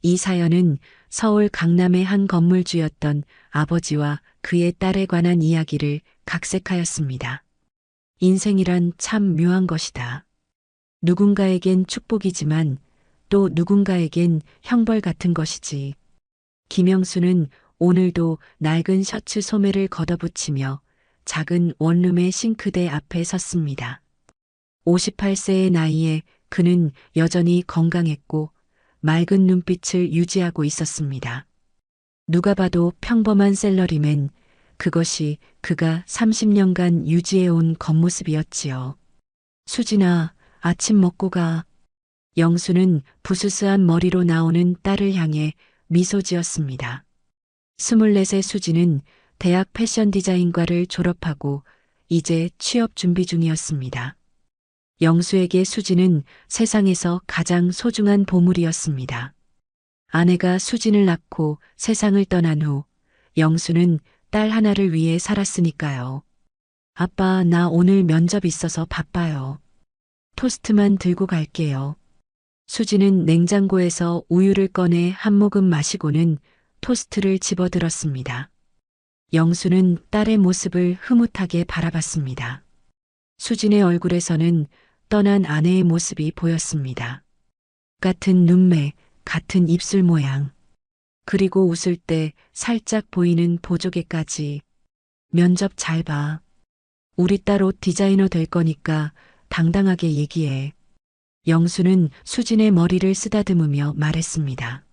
이 사연은 서울 강남의 한 건물주였던 아버지와 그의 딸에 관한 이야기를 각색하였습니다. 인생이란 참 묘한 것이다. 누군가에겐 축복이지만 또 누군가에겐 형벌 같은 것이지. 김영수는 오늘도 낡은 셔츠 소매를 걷어붙이며 작은 원룸의 싱크대 앞에 섰습니다. 58세의 나이에 그는 여전히 건강했고 맑은 눈빛을 유지하고 있었습니다. 누가 봐도 평범한 셀러리맨, 그것이 그가 30년간 유지해온 겉모습이었지요. 수진아, 아침 먹고 가. 영수는 부스스한 머리로 나오는 딸을 향해 미소 지었습니다. 24세 수진은 대학 패션 디자인과를 졸업하고 이제 취업 준비 중이었습니다. 영수에게 수진은 세상에서 가장 소중한 보물이었습니다. 아내가 수진을 낳고 세상을 떠난 후 영수는 딸 하나를 위해 살았으니까요. 아빠, 나 오늘 면접 있어서 바빠요. 토스트만 들고 갈게요. 수진은 냉장고에서 우유를 꺼내 한 모금 마시고는 토스트를 집어들었습니다. 영수는 딸의 모습을 흐뭇하게 바라봤습니다. 수진의 얼굴에서는 떠난 아내의 모습이 보였습니다. 같은 눈매, 같은 입술 모양. 그리고 웃을 때 살짝 보이는 보조개까지. 면접 잘 봐. 우리 딸 옷 디자이너 될 거니까 당당하게 얘기해. 영수는 수진의 머리를 쓰다듬으며 말했습니다.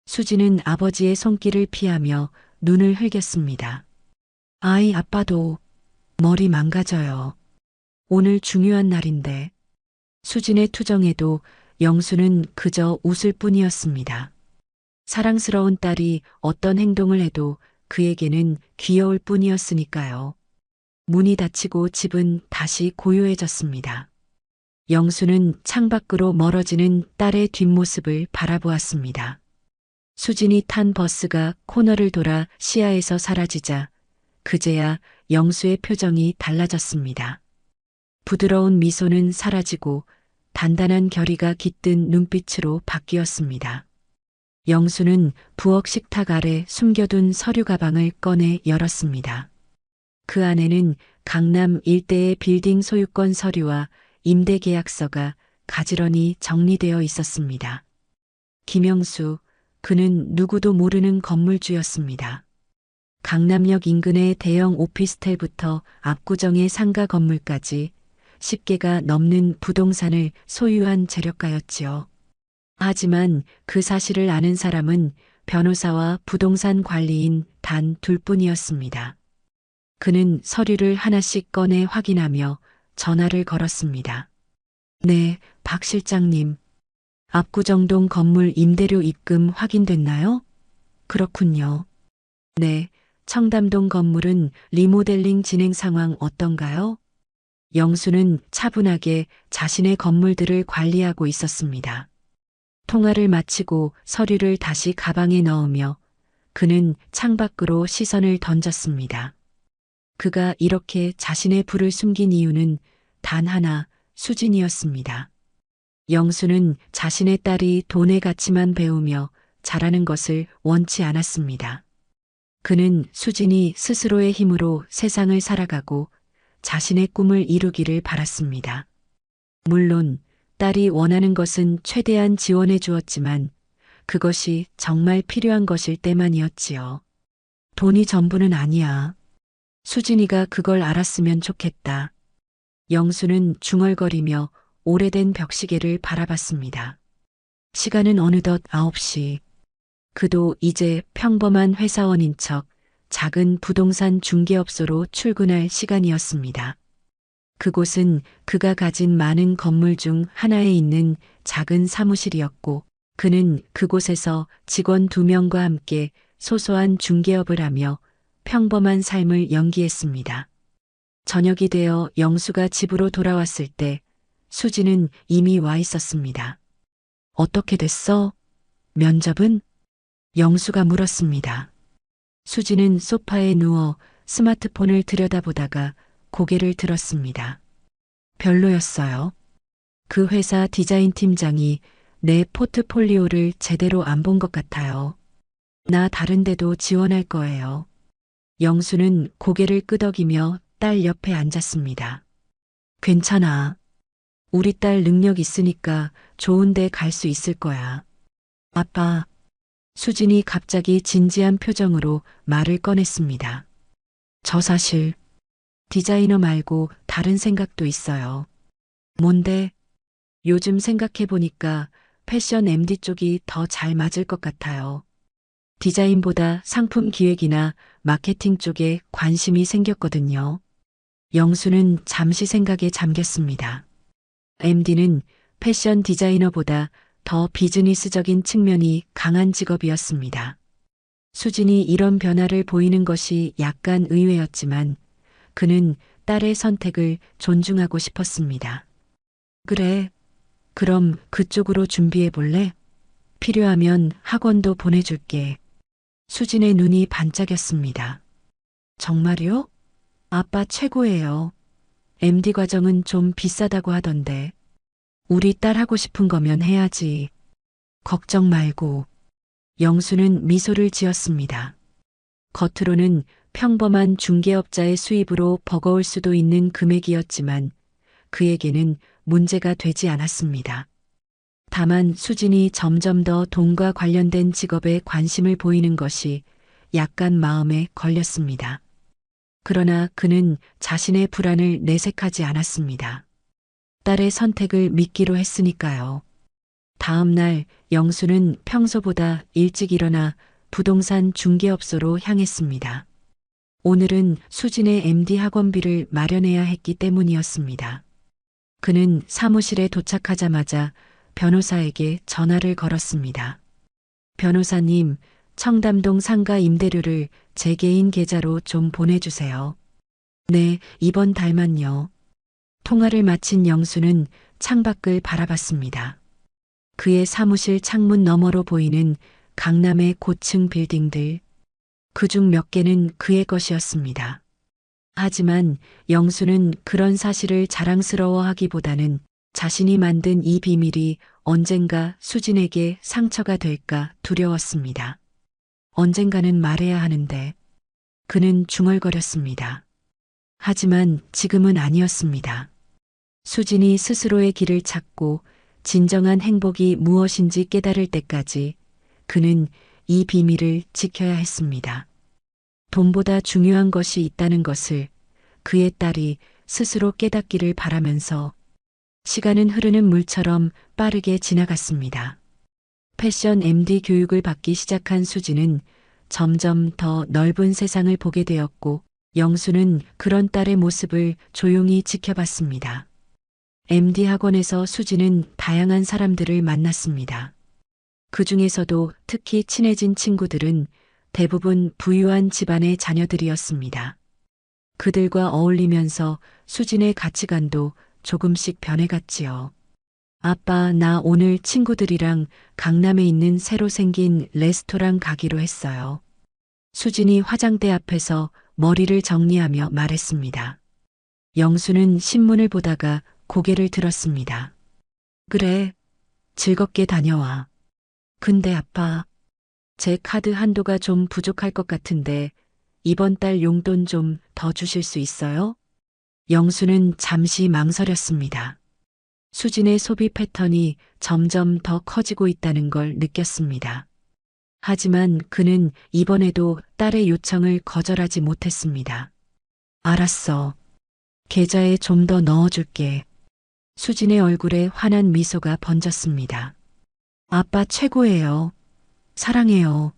수진은 아버지의 손길을 피하며 눈을 흘겼습니다. 아이, 아빠도 머리 망가져요. 오늘 중요한 날인데. 수진의 투정에도 영수는 그저 웃을 뿐이었습니다. 사랑스러운 딸이 어떤 행동을 해도 그에게는 귀여울 뿐이었으니까요. 문이 닫히고 집은 다시 고요해졌습니다. 영수는 창밖으로 멀어지는 딸의 뒷모습을 바라보았습니다. 수진이 탄 버스가 코너를 돌아 시야에서 사라지자 그제야 영수의 표정이 달라졌습니다. 부드러운 미소는 사라지고 단단한 결의가 깃든 눈빛으로 바뀌었습니다. 영수는 부엌 식탁 아래 숨겨둔 서류 가방을 꺼내 열었습니다. 그 안에는 강남 일대의 빌딩 소유권 서류와 임대 계약서가 가지런히 정리되어 있었습니다. 김영수, 그는 누구도 모르는 건물주였습니다. 강남역 인근의 대형 오피스텔부터 압구정의 상가 건물까지 10개가 넘는 부동산을 소유한 재력가였지요. 하지만 그 사실을 아는 사람은 변호사와 부동산 관리인 단 둘뿐이었습니다. 그는 서류를 하나씩 꺼내 확인하며 전화를 걸었습니다. 네, 박 실장님. 압구정동 건물 임대료 입금 확인됐나요? 그렇군요. 네, 청담동 건물은 리모델링 진행 상황 어떤가요? 영수는 차분하게 자신의 건물들을 관리하고 있었습니다. 통화를 마치고 서류를 다시 가방에 넣으며 그는 창밖으로 시선을 던졌습니다. 그가 이렇게 자신의 부를 숨긴 이유는 단 하나, 수진이었습니다. 영수는 자신의 딸이 돈의 가치만 배우며 자라는 것을 원치 않았습니다. 그는 수진이 스스로의 힘으로 세상을 살아가고 자신의 꿈을 이루기를 바랐습니다. 물론 딸이 원하는 것은 최대한 지원해 주었지만 그것이 정말 필요한 것일 때만이었지요. 돈이 전부는 아니야. 수진이가 그걸 알았으면 좋겠다. 영수는 중얼거리며 오래된 벽시계를 바라봤습니다. 시간은 어느덧 9시. 그도 이제 평범한 회사원인 척 작은 부동산 중개업소로 출근할 시간이었습니다. 그곳은 그가 가진 많은 건물 중 하나에 있는 작은 사무실이었고 그는 그곳에서 직원 2명과 함께 소소한 중개업을 하며 평범한 삶을 연기했습니다. 저녁이 되어 영수가 집으로 돌아왔을 때 수지는 이미 와 있었습니다. 어떻게 됐어? 면접은? 영수가 물었습니다. 수지는 소파에 누워 스마트폰을 들여다보다가 고개를 들었습니다. 별로였어요. 그 회사 디자인 팀장이 내 포트폴리오를 제대로 안 본 것 같아요. 나 다른 데도 지원할 거예요. 영수는 고개를 끄덕이며 딸 옆에 앉았습니다. 괜찮아. 우리 딸 능력 있으니까 좋은 데 갈 수 있을 거야. 아빠. 수진이 갑자기 진지한 표정으로 말을 꺼냈습니다. 저 사실 디자이너 말고 다른 생각도 있어요. 뭔데? 요즘 생각해보니까 패션 MD 쪽이 더 잘 맞을 것 같아요. 디자인보다 상품 기획이나 마케팅 쪽에 관심이 생겼거든요. 영수는 잠시 생각에 잠겼습니다. MD는 패션 디자이너보다 더 비즈니스적인 측면이 강한 직업이었습니다. 수진이 이런 변화를 보이는 것이 약간 의외였지만 그는 딸의 선택을 존중하고 싶었습니다. 그래, 그럼 그쪽으로 준비해 볼래? 필요하면 학원도 보내줄게. 수진의 눈이 반짝였습니다. 정말요? 아빠 최고예요. MD 과정은 좀 비싸다고 하던데. 우리 딸 하고 싶은 거면 해야지. 걱정 말고. 영수는 미소를 지었습니다. 겉으로는 평범한 중개업자의 수입으로 버거울 수도 있는 금액이었지만 그에게는 문제가 되지 않았습니다. 다만 수진이 점점 더 돈과 관련된 직업에 관심을 보이는 것이 약간 마음에 걸렸습니다. 그러나 그는 자신의 불안을 내색하지 않았습니다. 딸의 선택을 믿기로 했으니까요. 다음 날 영수는 평소보다 일찍 일어나 부동산 중개업소로 향했습니다. 오늘은 수진의 MD 학원비를 마련해야 했기 때문이었습니다. 그는 사무실에 도착하자마자 변호사에게 전화를 걸었습니다. 변호사님, 청담동 상가 임대료를 제 개인 계좌로 좀 보내주세요. 네, 이번 달만요. 통화를 마친 영수는 창밖을 바라봤습니다. 그의 사무실 창문 너머로 보이는 강남의 고층 빌딩들, 그중 몇 개는 그의 것이었습니다. 하지만 영수는 그런 사실을 자랑스러워하기보다는 자신이 만든 이 비밀이 언젠가 수진에게 상처가 될까 두려웠습니다. 언젠가는 말해야 하는데 그는 중얼거렸습니다. 하지만 지금은 아니었습니다. 수진이 스스로의 길을 찾고 진정한 행복이 무엇인지 깨달을 때까지 그는 이 비밀을 지켜야 했습니다. 돈보다 중요한 것이 있다는 것을 그의 딸이 스스로 깨닫기를 바라면서 시간은 흐르는 물처럼 빠르게 지나갔습니다. 패션 MD 교육을 받기 시작한 수지는 점점 더 넓은 세상을 보게 되었고 영수는 그런 딸의 모습을 조용히 지켜봤습니다. MD 학원에서 수지는 다양한 사람들을 만났습니다. 그 중에서도 특히 친해진 친구들은 대부분 부유한 집안의 자녀들이었습니다. 그들과 어울리면서 수진의 가치관도 조금씩 변해갔지요. 아빠, 나 오늘 친구들이랑 강남에 있는 새로 생긴 레스토랑 가기로 했어요. 수진이 화장대 앞에서 머리를 정리하며 말했습니다. 영수는 신문을 보다가 고개를 들었습니다. 그래, 즐겁게 다녀와. 근데 아빠, 제 카드 한도가 좀 부족할 것 같은데 이번 달 용돈 좀 더 주실 수 있어요? 영수는 잠시 망설였습니다. 수진의 소비 패턴이 점점 더 커지고 있다는 걸 느꼈습니다. 하지만 그는 이번에도 딸의 요청을 거절하지 못했습니다. 알았어. 계좌에 좀 더 넣어줄게. 수진의 얼굴에 환한 미소가 번졌습니다. 아빠 최고예요. 사랑해요.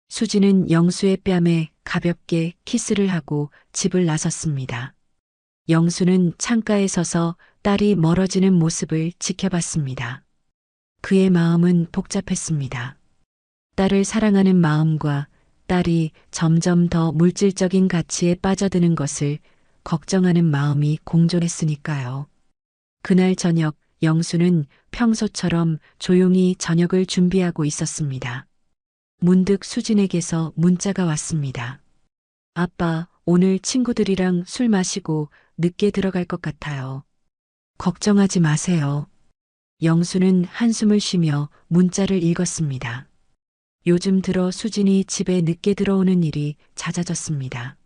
수진은 영수의 뺨에 가볍게 키스를 하고 집을 나섰습니다. 영수는 창가에 서서 딸이 멀어지는 모습을 지켜봤습니다. 그의 마음은 복잡했습니다. 딸을 사랑하는 마음과 딸이 점점 더 물질적인 가치에 빠져드는 것을 걱정하는 마음이 공존했으니까요. 그날 저녁 영수는 평소처럼 조용히 저녁을 준비하고 있었습니다. 문득 수진에게서 문자가 왔습니다. 아빠, 오늘 친구들이랑 술 마시고 늦게 들어갈 것 같아요. 걱정하지 마세요. 영수는 한숨을 쉬며 문자를 읽었습니다. 요즘 들어 수진이 집에 늦게 들어오는 일이 잦아졌습니다.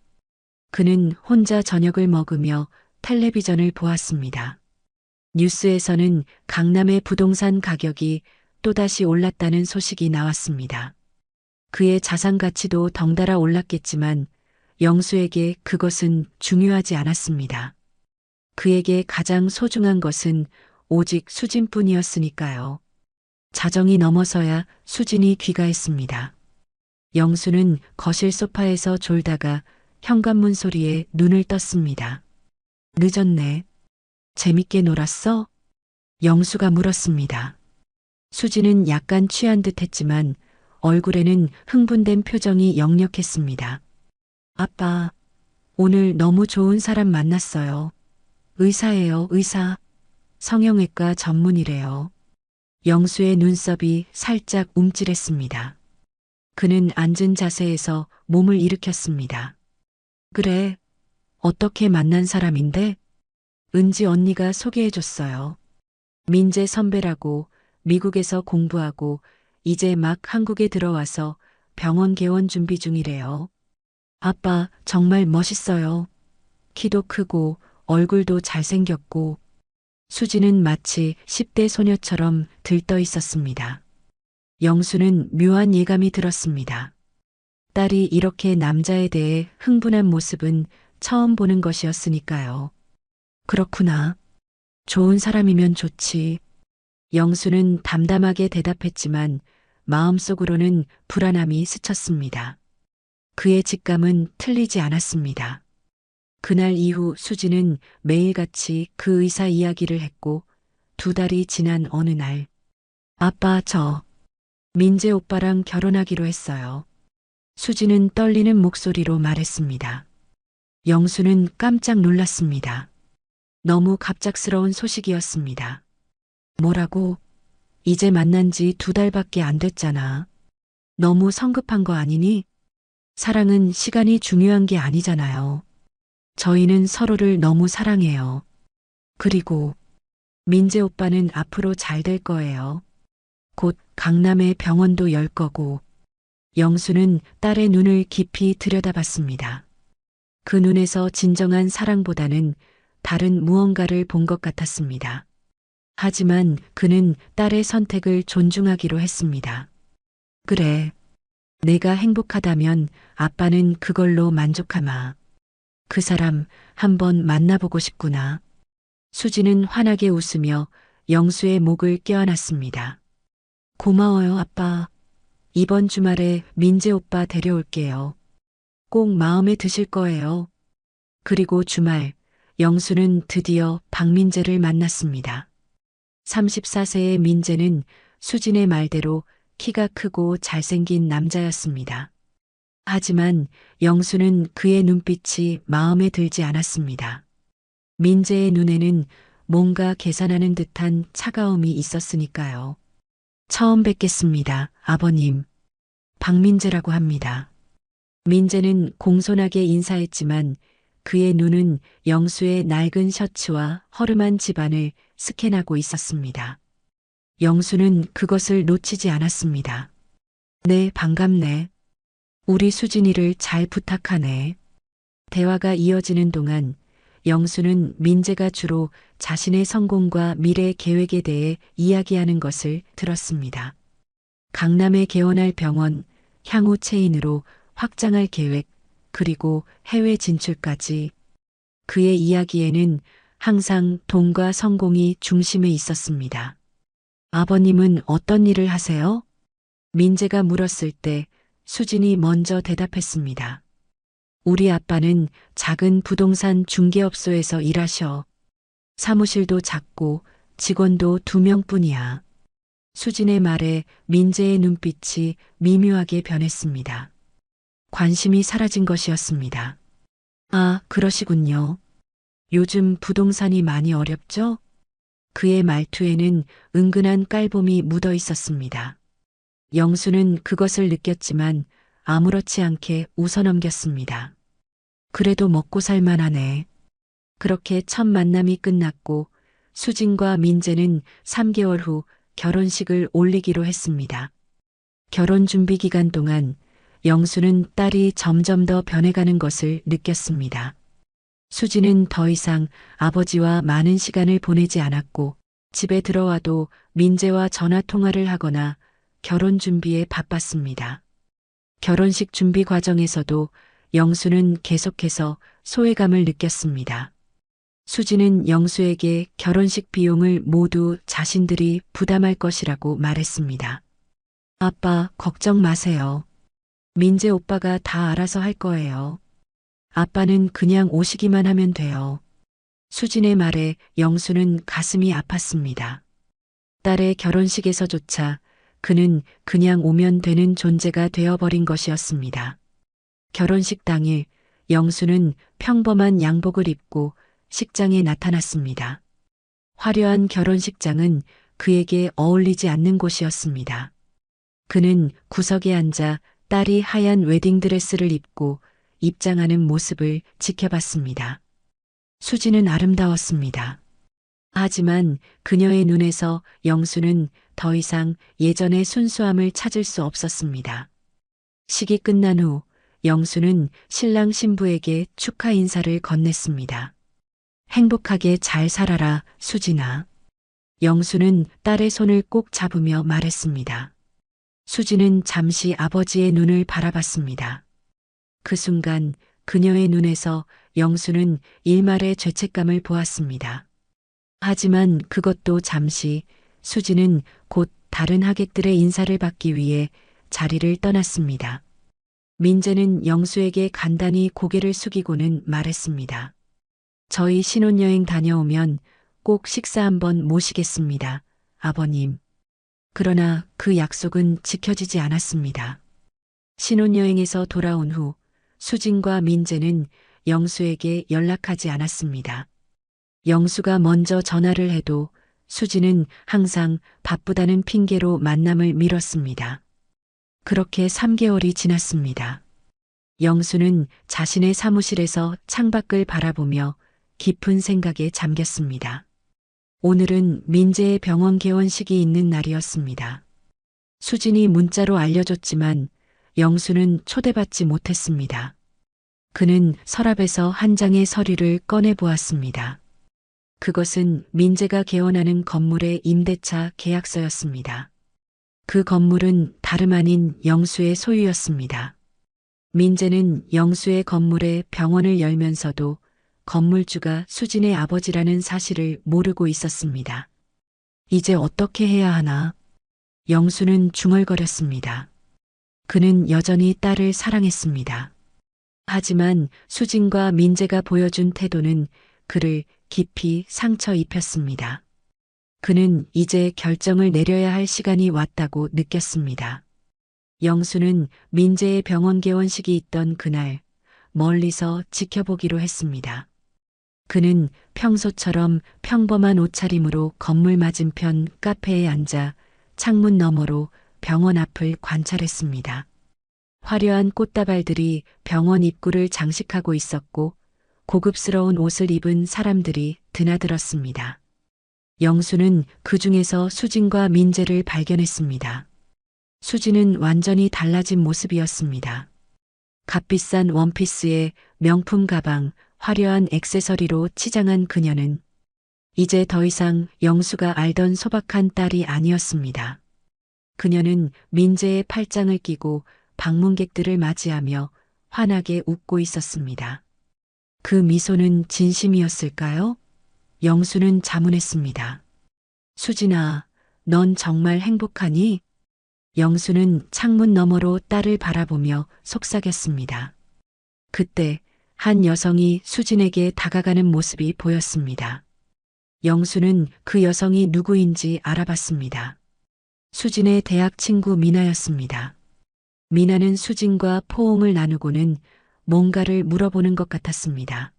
그는 혼자 저녁을 먹으며 텔레비전을 보았습니다. 뉴스에서는 강남의 부동산 가격이 또다시 올랐다는 소식이 나왔습니다. 그의 자산 가치도 덩달아 올랐겠지만 영수에게 그것은 중요하지 않았습니다. 그에게 가장 소중한 것은 오직 수진뿐이었으니까요. 자정이 넘어서야 수진이 귀가했습니다. 영수는 거실 소파에서 졸다가 현관문 소리에 눈을 떴습니다. 늦었네. 재밌게 놀았어? 영수가 물었습니다. 수진은 약간 취한 듯 했지만 얼굴에는 흥분된 표정이 역력했습니다. 아빠, 오늘 너무 좋은 사람 만났어요. 의사예요, 의사. 성형외과 전문이래요. 영수의 눈썹이 살짝 움찔했습니다. 그는 앉은 자세에서 몸을 일으켰습니다. 그래, 어떻게 만난 사람인데? 은지 언니가 소개해줬어요. 민재 선배라고 미국에서 공부하고 이제 막 한국에 들어와서 병원 개원 준비 중이래요. 아빠 정말 멋있어요. 키도 크고 얼굴도 잘생겼고. 수지는 마치 10대 소녀처럼 들떠 있었습니다. 영수는 묘한 예감이 들었습니다. 딸이 이렇게 남자에 대해 흥분한 모습은 처음 보는 것이었으니까요. 그렇구나. 좋은 사람이면 좋지. 영수는 담담하게 대답했지만 마음속으로는 불안함이 스쳤습니다. 그의 직감은 틀리지 않았습니다. 그날 이후 수지는 매일같이 그 의사 이야기를 했고 2달이 지난 어느 날 아빠 저 민재 오빠랑 결혼하기로 했어요. 수지는 떨리는 목소리로 말했습니다. 영수는 깜짝 놀랐습니다. 너무 갑작스러운 소식이었습니다. 뭐라고? 이제 만난 지 2달밖에 안 됐잖아. 너무 성급한 거 아니니? 사랑은 시간이 중요한 게 아니잖아요. 저희는 서로를 너무 사랑해요. 그리고 민재 오빠는 앞으로 잘 될 거예요. 곧 강남의 병원도 열 거고. 영수는 딸의 눈을 깊이 들여다봤습니다. 그 눈에서 진정한 사랑보다는 다른 무언가를 본 것 같았습니다. 하지만 그는 딸의 선택을 존중하기로 했습니다. 그래. 내가 행복하다면 아빠는 그걸로 만족하마. 그 사람 한번 만나보고 싶구나. 수지는 환하게 웃으며 영수의 목을 껴안았습니다. 고마워요, 아빠. 이번 주말에 민재 오빠 데려올게요. 꼭 마음에 드실 거예요. 그리고 주말, 영수는 드디어 박민재를 만났습니다. 34세의 민재는 수진의 말대로 키가 크고 잘생긴 남자였습니다. 하지만 영수는 그의 눈빛이 마음에 들지 않았습니다. 민재의 눈에는 뭔가 계산하는 듯한 차가움이 있었으니까요. 처음 뵙겠습니다, 아버님. 박민재라고 합니다. 민재는 공손하게 인사했지만 그의 눈은 영수의 낡은 셔츠와 허름한 집안을 스캔하고 있었습니다. 영수는 그것을 놓치지 않았습니다. 네, 반갑네. 우리 수진이를 잘 부탁하네. 대화가 이어지는 동안 영수는 민재가 주로 자신의 성공과 미래 계획에 대해 이야기하는 것을 들었습니다. 강남에 개원할 병원, 향후 체인으로 확장할 계획, 그리고 해외 진출까지. 그의 이야기에는 항상 돈과 성공이 중심에 있었습니다. 아버님은 어떤 일을 하세요? 민재가 물었을 때 수진이 먼저 대답했습니다. 우리 아빠는 작은 부동산 중개업소에서 일하셔. 사무실도 작고 직원도 2명뿐이야. 수진의 말에 민재의 눈빛이 미묘하게 변했습니다. 관심이 사라진 것이었습니다. 아, 그러시군요. 요즘 부동산이 많이 어렵죠? 그의 말투에는 은근한 깔봄이 묻어 있었습니다. 영수는 그것을 느꼈지만 아무렇지 않게 웃어넘겼습니다. 그래도 먹고 살만하네. 그렇게 첫 만남이 끝났고 수진과 민재는 3개월 후 결혼식을 올리기로 했습니다. 결혼 준비 기간 동안 영수는 딸이 점점 더 변해가는 것을 느꼈습니다. 수진은 더 이상 아버지와 많은 시간을 보내지 않았고 집에 들어와도 민재와 전화 통화를 하거나 결혼 준비에 바빴습니다. 결혼식 준비 과정에서도 영수는 계속해서 소외감을 느꼈습니다. 수진은 영수에게 결혼식 비용을 모두 자신들이 부담할 것이라고 말했습니다. 아빠, 걱정 마세요. 민재 오빠가 다 알아서 할 거예요. 아빠는 그냥 오시기만 하면 돼요. 수진의 말에 영수는 가슴이 아팠습니다. 딸의 결혼식에서조차 그는 그냥 오면 되는 존재가 되어버린 것이었습니다. 결혼식 당일 영수는 평범한 양복을 입고 식장에 나타났습니다. 화려한 결혼식장은 그에게 어울리지 않는 곳이었습니다. 그는 구석에 앉아 딸이 하얀 웨딩드레스를 입고 입장하는 모습을 지켜봤습니다. 수지는 아름다웠습니다. 하지만 그녀의 눈에서 영수는 더 이상 예전의 순수함을 찾을 수 없었습니다. 식이 끝난 후 영수는 신랑 신부에게 축하 인사를 건넸습니다. 행복하게 잘 살아라, 수진아. 영수는 딸의 손을 꼭 잡으며 말했습니다. 수지는 잠시 아버지의 눈을 바라봤습니다. 그 순간 그녀의 눈에서 영수는 일말의 죄책감을 보았습니다. 하지만 그것도 잠시. 수지는 곧 다른 하객들의 인사를 받기 위해 자리를 떠났습니다. 민재는 영수에게 간단히 고개를 숙이고는 말했습니다. 저희 신혼여행 다녀오면 꼭 식사 한번 모시겠습니다, 아버님. 그러나 그 약속은 지켜지지 않았습니다. 신혼여행에서 돌아온 후 수진과 민재는 영수에게 연락하지 않았습니다. 영수가 먼저 전화를 해도 수진은 항상 바쁘다는 핑계로 만남을 미뤘습니다. 그렇게 3개월이 지났습니다. 영수는 자신의 사무실에서 창밖을 바라보며 깊은 생각에 잠겼습니다. 오늘은 민재의 병원 개원식이 있는 날이었습니다. 수진이 문자로 알려줬지만 영수는 초대받지 못했습니다. 그는 서랍에서 한 장의 서류를 꺼내보았습니다. 그것은 민재가 개원하는 건물의 임대차 계약서였습니다. 그 건물은 다름 아닌 영수의 소유였습니다. 민재는 영수의 건물에 병원을 열면서도 건물주가 수진의 아버지라는 사실을 모르고 있었습니다. 이제 어떻게 해야 하나? 영수는 중얼거렸습니다. 그는 여전히 딸을 사랑했습니다. 하지만 수진과 민재가 보여준 태도는 그를 깊이 상처 입혔습니다. 그는 이제 결정을 내려야 할 시간이 왔다고 느꼈습니다. 영수는 민재의 병원 개원식이 있던 그날 멀리서 지켜보기로 했습니다. 그는 평소처럼 평범한 옷차림으로 건물 맞은편 카페에 앉아 창문 너머로 병원 앞을 관찰했습니다. 화려한 꽃다발들이 병원 입구를 장식하고 있었고 고급스러운 옷을 입은 사람들이 드나들었습니다. 영수는 그 중에서 수진과 민재를 발견했습니다. 수진은 완전히 달라진 모습이었습니다. 값비싼 원피스에 명품 가방, 화려한 액세서리로 치장한 그녀는 이제 더 이상 영수가 알던 소박한 딸이 아니었습니다. 그녀는 민재의 팔짱을 끼고 방문객들을 맞이하며 환하게 웃고 있었습니다. 그 미소는 진심이었을까요? 영수는 자문했습니다. 수진아, 넌 정말 행복하니? 영수는 창문 너머로 딸을 바라보며 속삭였습니다. 그때 한 여성이 수진에게 다가가는 모습이 보였습니다. 영수는 그 여성이 누구인지 알아봤습니다. 수진의 대학 친구 미나였습니다. 미나는 수진과 포옹을 나누고는 뭔가를 물어보는 것 같았습니다.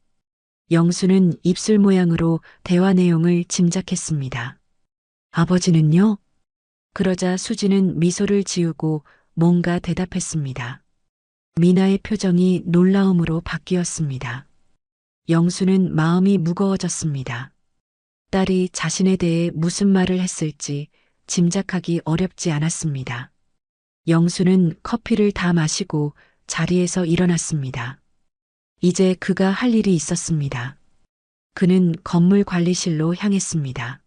영수는 입술 모양으로 대화 내용을 짐작했습니다. 아버지는요? 그러자 수진은 미소를 지우고 뭔가 대답했습니다. 미나의 표정이 놀라움으로 바뀌었습니다. 영수는 마음이 무거워졌습니다. 딸이 자신에 대해 무슨 말을 했을지 짐작하기 어렵지 않았습니다. 영수는 커피를 다 마시고 자리에서 일어났습니다. 이제 그가 할 일이 있었습니다. 그는 건물 관리실로 향했습니다.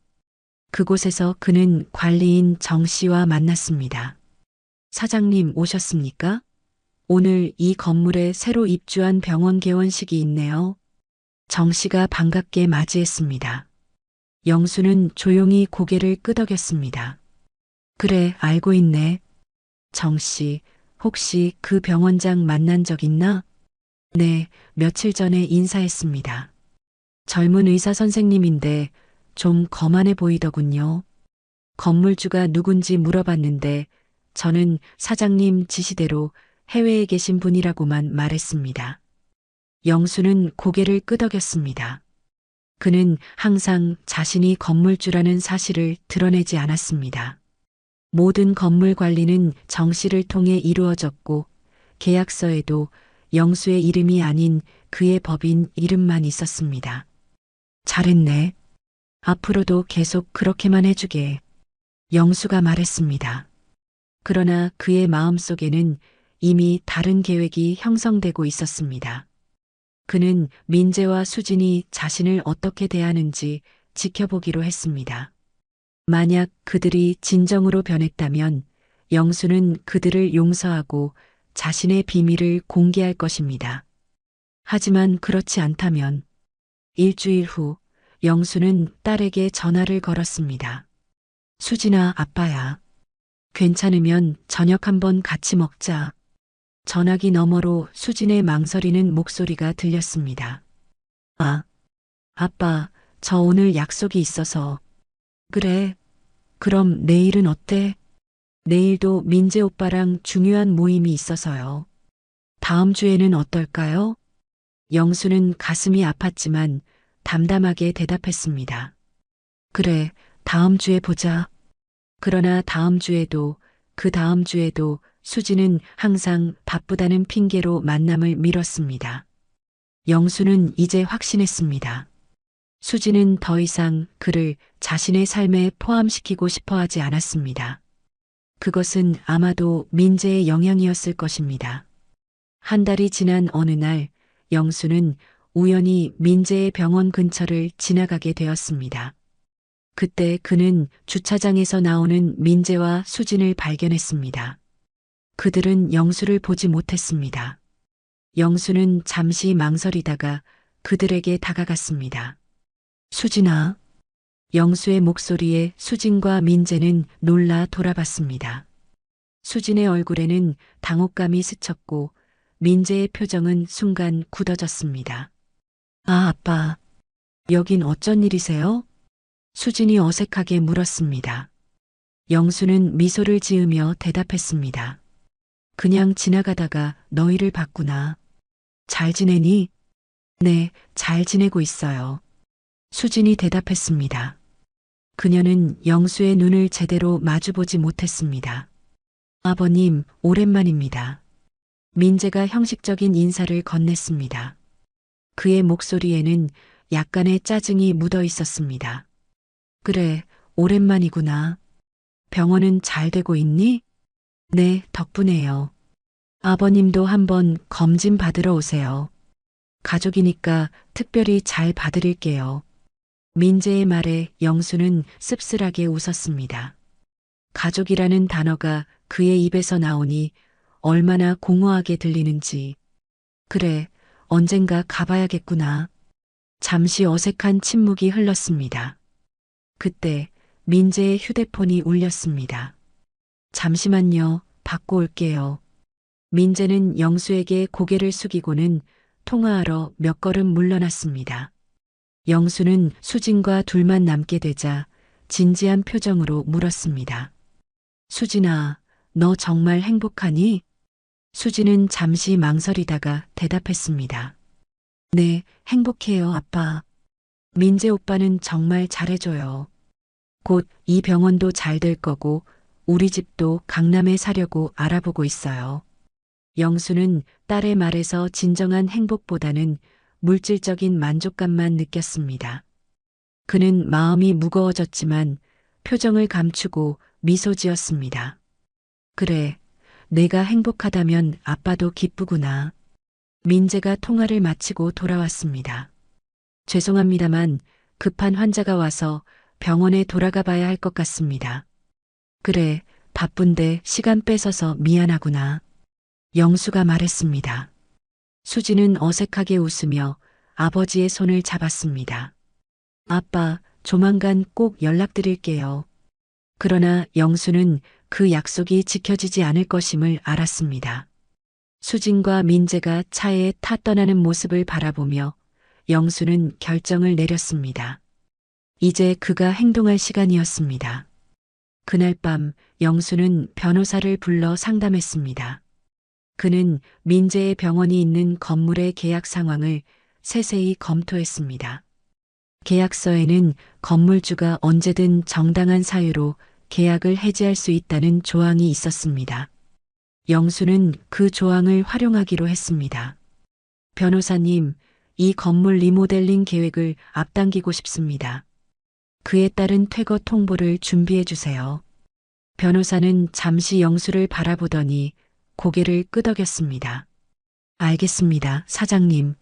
그곳에서 그는 관리인 정 씨와 만났습니다. 사장님 오셨습니까? 오늘 이 건물에 새로 입주한 병원 개원식이 있네요. 정 씨가 반갑게 맞이했습니다. 영수는 조용히 고개를 끄덕였습니다. 그래, 알고 있네. 정 씨, 혹시 그 병원장 만난 적 있나? 네, 며칠 전에 인사했습니다. 젊은 의사 선생님인데 좀 거만해 보이더군요. 건물주가 누군지 물어봤는데 저는 사장님 지시대로 해외에 계신 분이라고만 말했습니다. 영수는 고개를 끄덕였습니다. 그는 항상 자신이 건물주라는 사실을 드러내지 않았습니다. 모든 건물 관리는 정 씨를 통해 이루어졌고 계약서에도 영수의 이름이 아닌 그의 법인 이름만 있었습니다. 잘했네. 앞으로도 계속 그렇게만 해주게. 영수가 말했습니다. 그러나 그의 마음속에는 이미 다른 계획이 형성되고 있었습니다. 그는 민재와 수진이 자신을 어떻게 대하는지 지켜보기로 했습니다. 만약 그들이 진정으로 변했다면 영수는 그들을 용서하고 자신의 비밀을 공개할 것입니다. 하지만 그렇지 않다면 일주일 후 영수는 딸에게 전화를 걸었습니다. 수진아, 아빠야. 괜찮으면 저녁 한번 같이 먹자. 전화기 너머로 수진의 망설이는 목소리가 들렸습니다. 아, 아빠, 저 오늘 약속이 있어서. 그래. 그럼 내일은 어때? 내일도 민재 오빠랑 중요한 모임이 있어서요. 다음 주에는 어떨까요? 영수는 가슴이 아팠지만 담담하게 대답했습니다. 그래, 다음 주에 보자. 그러나 다음 주에도 그 다음 주에도 수지는 항상 바쁘다는 핑계로 만남을 미뤘습니다. 영수는 이제 확신했습니다. 수지는 더 이상 그를 자신의 삶에 포함시키고 싶어 하지 않았습니다. 그것은 아마도 민재의 영향이었을 것입니다. 한 달이 지난 어느 날 영수는 우연히 민재의 병원 근처를 지나가게 되었습니다. 그때 그는 주차장에서 나오는 민재와 수진을 발견했습니다. 그들은 영수를 보지 못했습니다. 영수는 잠시 망설이다가 그들에게 다가갔습니다. 수진아. 영수의 목소리에 수진과 민재는 놀라 돌아봤습니다. 수진의 얼굴에는 당혹감이 스쳤고 민재의 표정은 순간 굳어졌습니다. 아, 아빠. 여긴 어쩐 일이세요? 수진이 어색하게 물었습니다. 영수는 미소를 지으며 대답했습니다. 그냥 지나가다가 너희를 봤구나. 잘 지내니? 네, 잘 지내고 있어요. 수진이 대답했습니다. 그녀는 영수의 눈을 제대로 마주보지 못했습니다. 아버님, 오랜만입니다. 민재가 형식적인 인사를 건넸습니다. 그의 목소리에는 약간의 짜증이 묻어 있었습니다. 그래, 오랜만이구나. 병원은 잘 되고 있니? 네, 덕분에요. 아버님도 한번 검진 받으러 오세요. 가족이니까 특별히 잘 봐드릴게요. 민재의 말에 영수는 씁쓸하게 웃었습니다. 가족이라는 단어가 그의 입에서 나오니 얼마나 공허하게 들리는지. 그래, 언젠가 가봐야겠구나. 잠시 어색한 침묵이 흘렀습니다. 그때 민재의 휴대폰이 울렸습니다. 잠시만요, 받고 올게요. 민재는 영수에게 고개를 숙이고는 통화하러 몇 걸음 물러났습니다. 영수는 수진과 둘만 남게 되자 진지한 표정으로 물었습니다. 수진아, 너 정말 행복하니? 수진은 잠시 망설이다가 대답했습니다. 네, 행복해요, 아빠. 민재 오빠는 정말 잘해줘요. 곧 이 병원도 잘 될 거고 우리 집도 강남에 사려고 알아보고 있어요. 영수는 딸의 말에서 진정한 행복보다는 물질적인 만족감만 느꼈습니다. 그는 마음이 무거워졌지만 표정을 감추고 미소 지었습니다. 그래, 내가 행복하다면 아빠도 기쁘구나. 민재가 통화를 마치고 돌아왔습니다. 죄송합니다만 급한 환자가 와서 병원에 돌아가 봐야 할 것 같습니다. 그래, 바쁜데 시간 뺏어서 미안하구나. 영수가 말했습니다. 수지는 어색하게 웃으며 아버지의 손을 잡았습니다. 아빠, 조만간 꼭 연락드릴게요. 그러나 영수는 그 약속이 지켜지지 않을 것임을 알았습니다. 수진과 민재가 차에 타 떠나는 모습을 바라보며 영수는 결정을 내렸습니다. 이제 그가 행동할 시간이었습니다. 그날 밤 영수는 변호사를 불러 상담했습니다. 그는 민재의 병원이 있는 건물의 계약 상황을 세세히 검토했습니다. 계약서에는 건물주가 언제든 정당한 사유로 계약을 해지할 수 있다는 조항이 있었습니다. 영수는 그 조항을 활용하기로 했습니다. 변호사님, 이 건물 리모델링 계획을 앞당기고 싶습니다. 그에 따른 퇴거 통보를 준비해 주세요. 변호사는 잠시 영수를 바라보더니 고개를 끄덕였습니다. 알겠습니다, 사장님.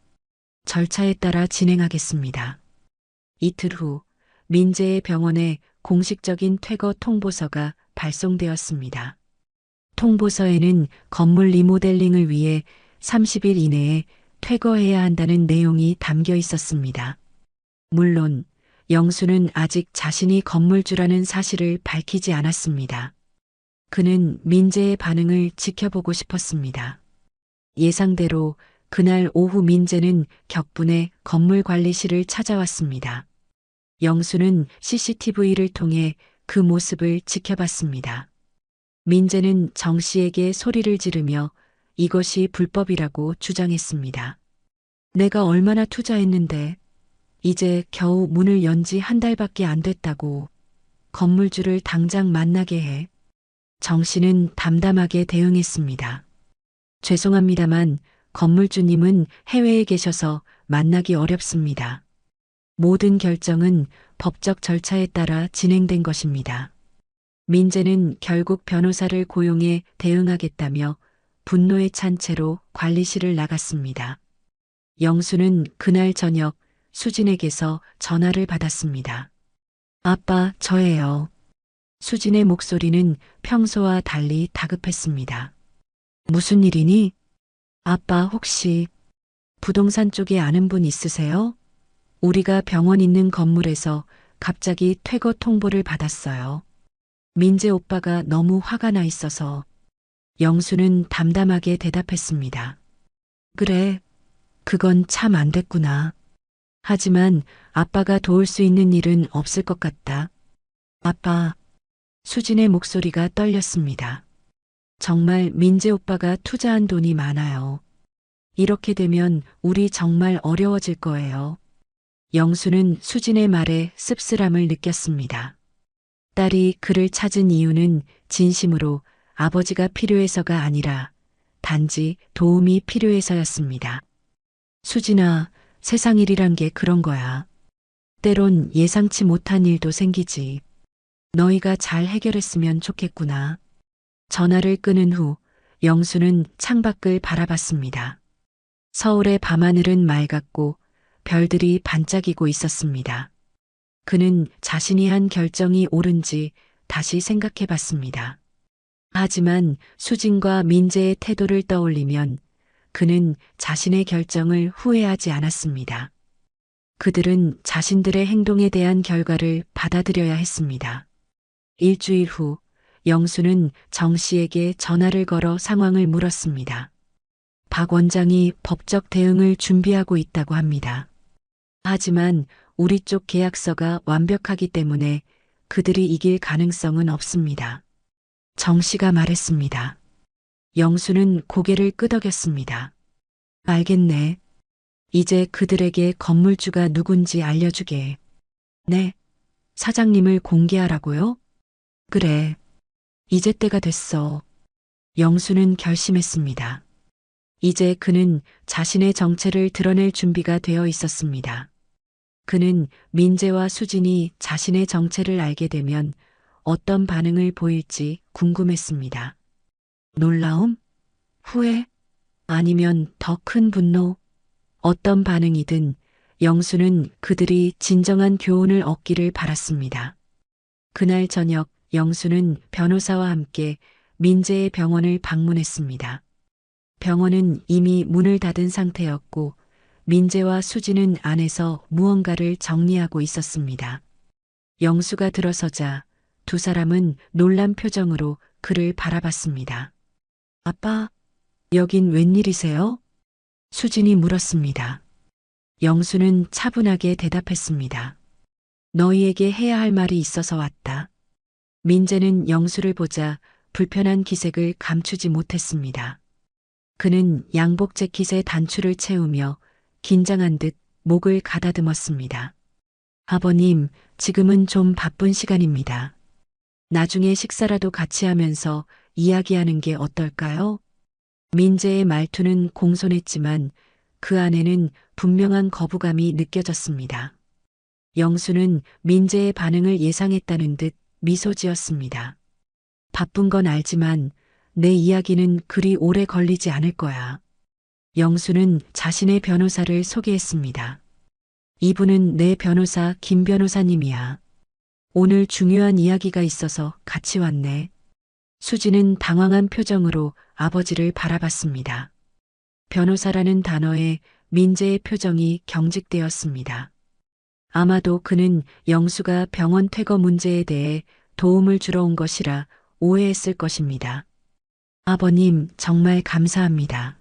절차에 따라 진행하겠습니다. 이틀 후 민재의 병원에 공식적인 퇴거 통보서가 발송되었습니다. 통보서에는 건물 리모델링을 위해 30일 이내에 퇴거해야 한다는 내용이 담겨 있었습니다. 물론 영수는 아직 자신이 건물주라는 사실을 밝히지 않았습니다. 그는 민재의 반응을 지켜보고 싶었습니다. 예상대로 그날 오후 민재는 격분해 건물 관리실을 찾아왔습니다. 영수는 CCTV를 통해 그 모습을 지켜봤습니다. 민재는 정 씨에게 소리를 지르며 이것이 불법이라고 주장했습니다. 내가 얼마나 투자했는데 이제 겨우 문을 연 지 한 달밖에 안 됐다고. 건물주를 당장 만나게 해. 정 씨는 담담하게 대응했습니다. 죄송합니다만 건물주님은 해외에 계셔서 만나기 어렵습니다. 모든 결정은 법적 절차에 따라 진행된 것입니다. 민재는 결국 변호사를 고용해 대응하겠다며 분노에 찬 채로 관리실을 나갔습니다. 영수는 그날 저녁 수진에게서 전화를 받았습니다. 아빠, 저예요. 수진의 목소리는 평소와 달리 다급했습니다. 무슨 일이니? 아빠, 혹시 부동산 쪽에 아는 분 있으세요? 우리가 병원 있는 건물에서 갑자기 퇴거 통보를 받았어요. 민재 오빠가 너무 화가 나 있어서. 영수는 담담하게 대답했습니다. 그래, 그건 참 안 됐구나. 하지만 아빠가 도울 수 있는 일은 없을 것 같다. 아빠, 수진의 목소리가 떨렸습니다. 정말 민재 오빠가 투자한 돈이 많아요. 이렇게 되면 우리 정말 어려워질 거예요. 영수는 수진의 말에 씁쓸함을 느꼈습니다. 딸이 그를 찾은 이유는 진심으로 아버지가 필요해서가 아니라 단지 도움이 필요해서였습니다. 수진아, 세상 일이란 게 그런 거야. 때론 예상치 못한 일도 생기지. 너희가 잘 해결했으면 좋겠구나. 전화를 끊은 후 영수는 창밖을 바라봤습니다. 서울의 밤하늘은 맑았고 별들이 반짝이고 있었습니다. 그는 자신이 한 결정이 옳은지 다시 생각해 봤습니다. 하지만 수진과 민재의 태도를 떠올리면 그는 자신의 결정을 후회하지 않았습니다. 그들은 자신들의 행동에 대한 결과를 받아들여야 했습니다. 일주일 후 영수는 정 씨에게 전화를 걸어 상황을 물었습니다. 박 원장이 법적 대응을 준비하고 있다고 합니다. 하지만 우리 쪽 계약서가 완벽하기 때문에 그들이 이길 가능성은 없습니다. 정 씨가 말했습니다. 영수는 고개를 끄덕였습니다. 알겠네. 이제 그들에게 건물주가 누군지 알려주게. 네. 사장님을 공개하라고요? 그래. 이제 때가 됐어. 영수는 결심했습니다. 이제 그는 자신의 정체를 드러낼 준비가 되어 있었습니다. 그는 민재와 수진이 자신의 정체를 알게 되면 어떤 반응을 보일지 궁금했습니다. 놀라움? 후회? 아니면 더 큰 분노? 어떤 반응이든 영수는 그들이 진정한 교훈을 얻기를 바랐습니다. 그날 저녁 영수는 변호사와 함께 민재의 병원을 방문했습니다. 병원은 이미 문을 닫은 상태였고 민재와 수진은 안에서 무언가를 정리하고 있었습니다. 영수가 들어서자 두 사람은 놀란 표정으로 그를 바라봤습니다. 아빠, 여긴 웬일이세요? 수진이 물었습니다. 영수는 차분하게 대답했습니다. 너희에게 해야 할 말이 있어서 왔다. 민재는 영수를 보자 불편한 기색을 감추지 못했습니다. 그는 양복 재킷에 단추를 채우며 긴장한 듯 목을 가다듬었습니다. 아버님, 지금은 좀 바쁜 시간입니다. 나중에 식사라도 같이 하면서 이야기하는 게 어떨까요? 민재의 말투는 공손했지만 그 안에는 분명한 거부감이 느껴졌습니다. 영수는 민재의 반응을 예상했다는 듯 미소 지었습니다. 바쁜 건 알지만 내 이야기는 그리 오래 걸리지 않을 거야. 영수는 자신의 변호사를 소개했습니다. 이분은 내 변호사 김 변호사님이야. 오늘 중요한 이야기가 있어서 같이 왔네. 수지는 당황한 표정으로 아버지를 바라봤습니다. 변호사라는 단어에 민재의 표정이 경직되었습니다. 아마도 그는 영수가 병원 퇴거 문제에 대해 도움을 주러 온 것이라 오해했을 것입니다. 아버님, 정말 감사합니다.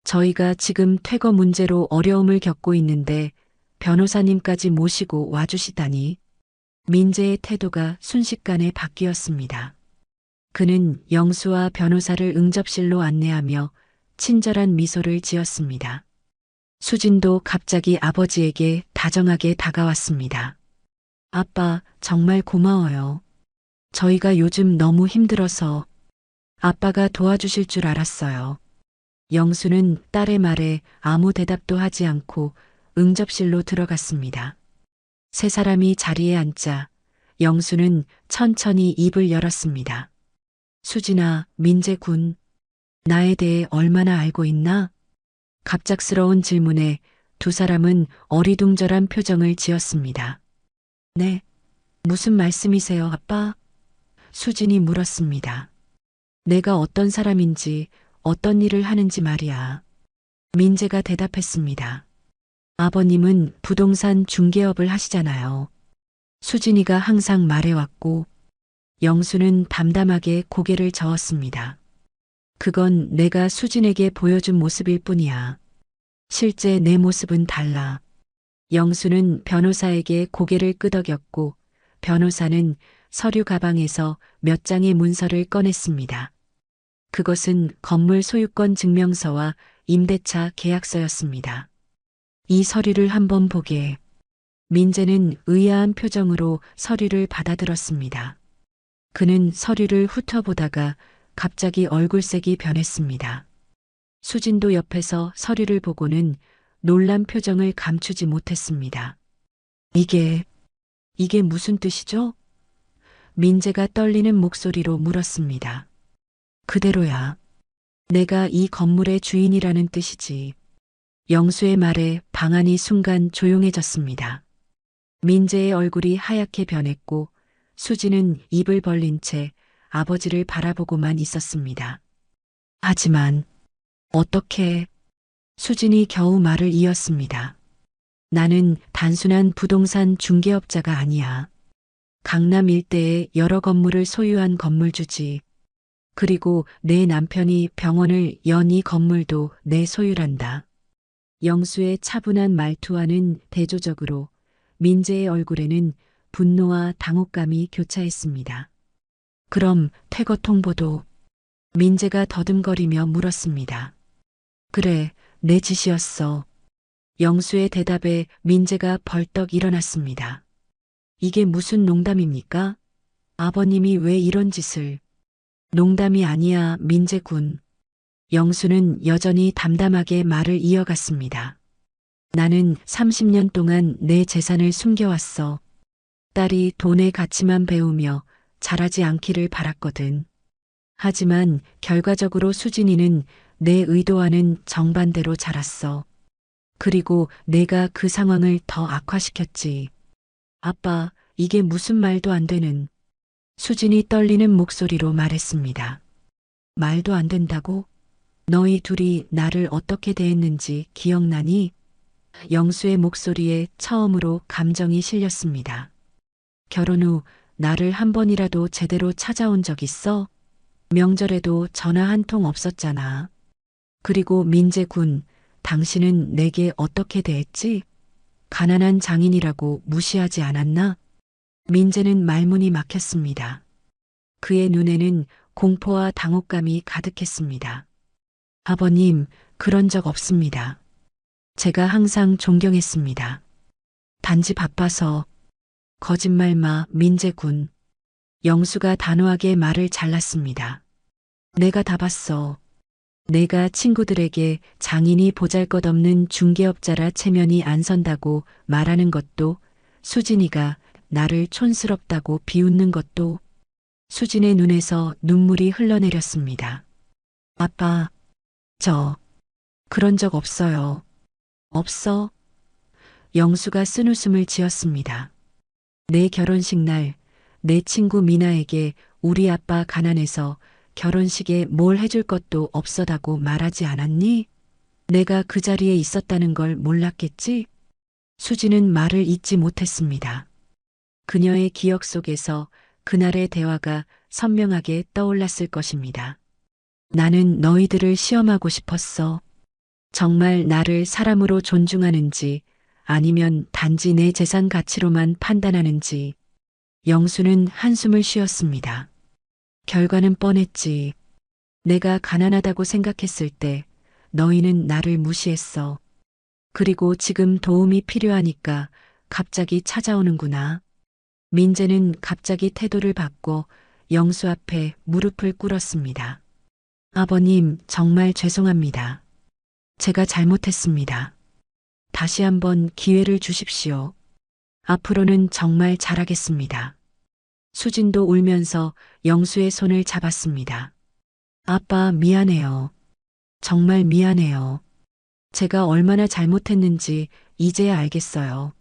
저희가 지금 퇴거 문제로 어려움을 겪고 있는데 변호사님까지 모시고 와주시다니. 민재의 태도가 순식간에 바뀌었습니다. 그는 영수와 변호사를 응접실로 안내하며 친절한 미소를 지었습니다. 수진도 갑자기 아버지에게 다정하게 다가왔습니다. 아빠, 정말 고마워요. 저희가 요즘 너무 힘들어서 아빠가 도와주실 줄 알았어요. 영수는 딸의 말에 아무 대답도 하지 않고 응접실로 들어갔습니다. 세 사람이 자리에 앉자 영수는 천천히 입을 열었습니다. 수진아, 민재 군, 나에 대해 얼마나 알고 있나? 갑작스러운 질문에 두 사람은 어리둥절한 표정을 지었습니다. 네, 무슨 말씀이세요, 아빠? 수진이 물었습니다. 내가 어떤 사람인지, 어떤 일을 하는지 말이야. 민재가 대답했습니다. 아버님은 부동산 중개업을 하시잖아요. 수진이가 항상 말해왔고, 영수는 담담하게 고개를 저었습니다. 그건 내가 수진에게 보여준 모습일 뿐이야. 실제 내 모습은 달라. 영수는 변호사에게 고개를 끄덕였고 변호사는 서류 가방에서 몇 장의 문서를 꺼냈습니다. 그것은 건물 소유권 증명서와 임대차 계약서였습니다. 이 서류를 한번 보게. 민재는 의아한 표정으로 서류를 받아들었습니다. 그는 서류를 훑어보다가 갑자기 얼굴색이 변했습니다. 수진도 옆에서 서류를 보고는 놀란 표정을 감추지 못했습니다. 이게 무슨 뜻이죠? 민재가 떨리는 목소리로 물었습니다. 그대로야. 내가 이 건물의 주인이라는 뜻이지. 영수의 말에 방안이 순간 조용해졌습니다. 민재의 얼굴이 하얗게 변했고 수진은 입을 벌린 채 아버지를 바라보고만 있었습니다. 하지만 어떻게? 수진이 겨우 말을 이었습니다. 나는 단순한 부동산 중개업자가 아니야. 강남 일대에 여러 건물을 소유한 건물주지. 그리고 내 남편이 병원을 연 이 건물도 내 소유란다. 영수의 차분한 말투와는 대조적으로 민재의 얼굴에는 분노와 당혹감이 교차했습니다. 그럼 퇴거 통보도? 민재가 더듬거리며 물었습니다. 그래, 내 짓이었어. 영수의 대답에 민재가 벌떡 일어났습니다. 이게 무슨 농담입니까? 아버님이 왜 이런 짓을? 농담이 아니야, 민재 군. 영수는 여전히 담담하게 말을 이어갔습니다. 나는 30년 동안 내 재산을 숨겨왔어. 딸이 돈의 가치만 배우며 자라지 않기를 바랐거든. 하지만 결과적으로 수진이는 내 의도와는 정반대로 자랐어. 그리고 내가 그 상황을 더 악화시켰지. 아빠, 이게 무슨 말도 안 되는. 수진이 떨리는 목소리로 말했습니다. 말도 안 된다고? 너희 둘이 나를 어떻게 대했는지 기억나니? 영수의 목소리에 처음으로 감정이 실렸습니다. 결혼 후 나를 한 번이라도 제대로 찾아온 적 있어? 명절에도 전화 한 통 없었잖아. 그리고 민재 군, 당신은 내게 어떻게 대했지? 가난한 장인이라고 무시하지 않았나? 민재는 말문이 막혔습니다. 그의 눈에는 공포와 당혹감이 가득했습니다. 아버님, 그런 적 없습니다. 제가 항상 존경했습니다. 단지 바빠서. 거짓말 마, 민재 군. 영수가 단호하게 말을 잘랐습니다. 내가 다 봤어. 내가 친구들에게 장인이 보잘것없는 중개업자라 체면이 안 선다고 말하는 것도, 수진이가 나를 촌스럽다고 비웃는 것도. 수진의 눈에서 눈물이 흘러내렸습니다. 아빠, 그런 적 없어요. 없어? 영수가 쓴웃음을 지었습니다. 내 결혼식 날, 내 친구 미나에게 우리 아빠 가난해서 결혼식에 뭘 해줄 것도 없어다고 말하지 않았니? 내가 그 자리에 있었다는 걸 몰랐겠지? 수지는 말을 잇지 못했습니다. 그녀의 기억 속에서 그날의 대화가 선명하게 떠올랐을 것입니다. 나는 너희들을 시험하고 싶었어. 정말 나를 사람으로 존중하는지 아니면 단지 내 재산 가치로만 판단하는지. 영수는 한숨을 쉬었습니다. 결과는 뻔했지. 내가 가난하다고 생각했을 때 너희는 나를 무시했어. 그리고 지금 도움이 필요하니까 갑자기 찾아오는구나. 민재는 갑자기 태도를 바꿔 영수 앞에 무릎을 꿇었습니다. 아버님, 정말 죄송합니다. 제가 잘못했습니다. 다시 한번 기회를 주십시오. 앞으로는 정말 잘하겠습니다. 수진도 울면서 영수의 손을 잡았습니다. 아빠, 미안해요. 정말 미안해요. 제가 얼마나 잘못했는지 이제야 알겠어요.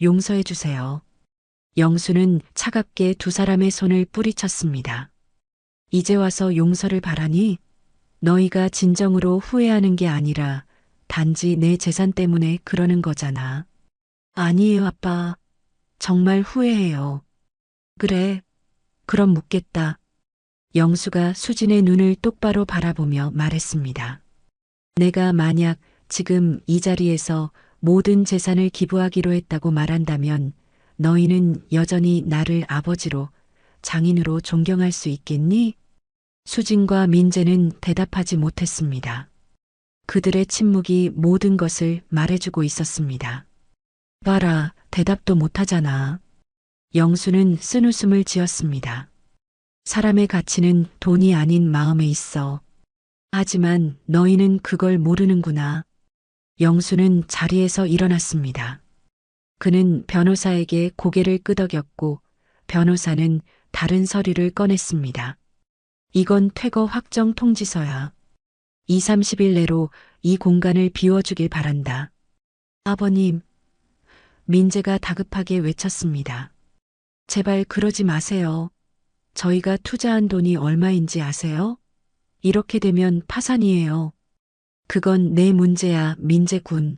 용서해 주세요. 영수는 차갑게 두 사람의 손을 뿌리쳤습니다. 이제 와서 용서를 바라니? 너희가 진정으로 후회하는 게 아니라 단지 내 재산 때문에 그러는 거잖아. 아니에요, 아빠. 정말 후회해요. 그래. 그럼 묻겠다. 영수가 수진의 눈을 똑바로 바라보며 말했습니다. 내가 만약 지금 이 자리에서 모든 재산을 기부하기로 했다고 말한다면 너희는 여전히 나를 아버지로, 장인으로 존경할 수 있겠니? 수진과 민재는 대답하지 못했습니다. 그들의 침묵이 모든 것을 말해주고 있었습니다. 봐라, 대답도 못하잖아. 영수는 쓴웃음을 지었습니다. 사람의 가치는 돈이 아닌 마음에 있어. 하지만 너희는 그걸 모르는구나. 영수는 자리에서 일어났습니다. 그는 변호사에게 고개를 끄덕였고 변호사는 다른 서류를 꺼냈습니다. 이건 퇴거 확정 통지서야. 2, 30일 내로 이 공간을 비워주길 바란다. 아버님, 민재가 다급하게 외쳤습니다. 제발 그러지 마세요. 저희가 투자한 돈이 얼마인지 아세요? 이렇게 되면 파산이에요. 그건 내 문제야, 민재 군.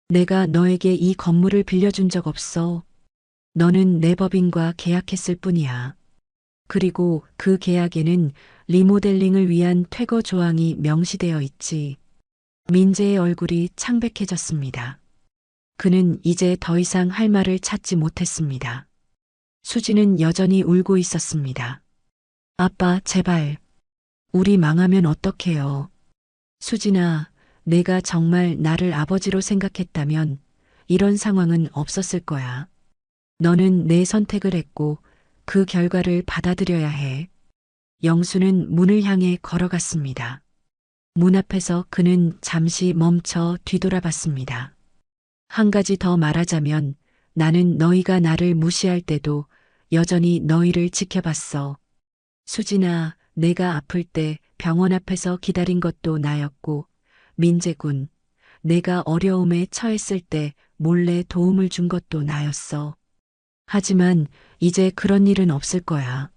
내가 너에게 이 건물을 빌려준 적 없어. 너는 내 법인과 계약했을 뿐이야. 그리고 그 계약에는 리모델링을 위한 퇴거 조항이 명시되어 있지. 민재의 얼굴이 창백해졌습니다. 그는 이제 더 이상 할 말을 찾지 못했습니다. 수지는 여전히 울고 있었습니다. 아빠, 제발. 우리 망하면 어떡해요. 수진아, 내가 정말 나를 아버지로 생각했다면 이런 상황은 없었을 거야. 너는 내 선택을 했고 그 결과를 받아들여야 해. 영수는 문을 향해 걸어갔습니다. 문 앞에서 그는 잠시 멈춰 뒤돌아봤습니다. 한 가지 더 말하자면 나는 너희가 나를 무시할 때도 여전히 너희를 지켜봤어. 수진아, 내가 아플 때 병원 앞에서 기다린 것도 나였고, 민재군, 내가 어려움에 처했을 때 몰래 도움을 준 것도 나였어. 하지만 이제 그런 일은 없을 거야.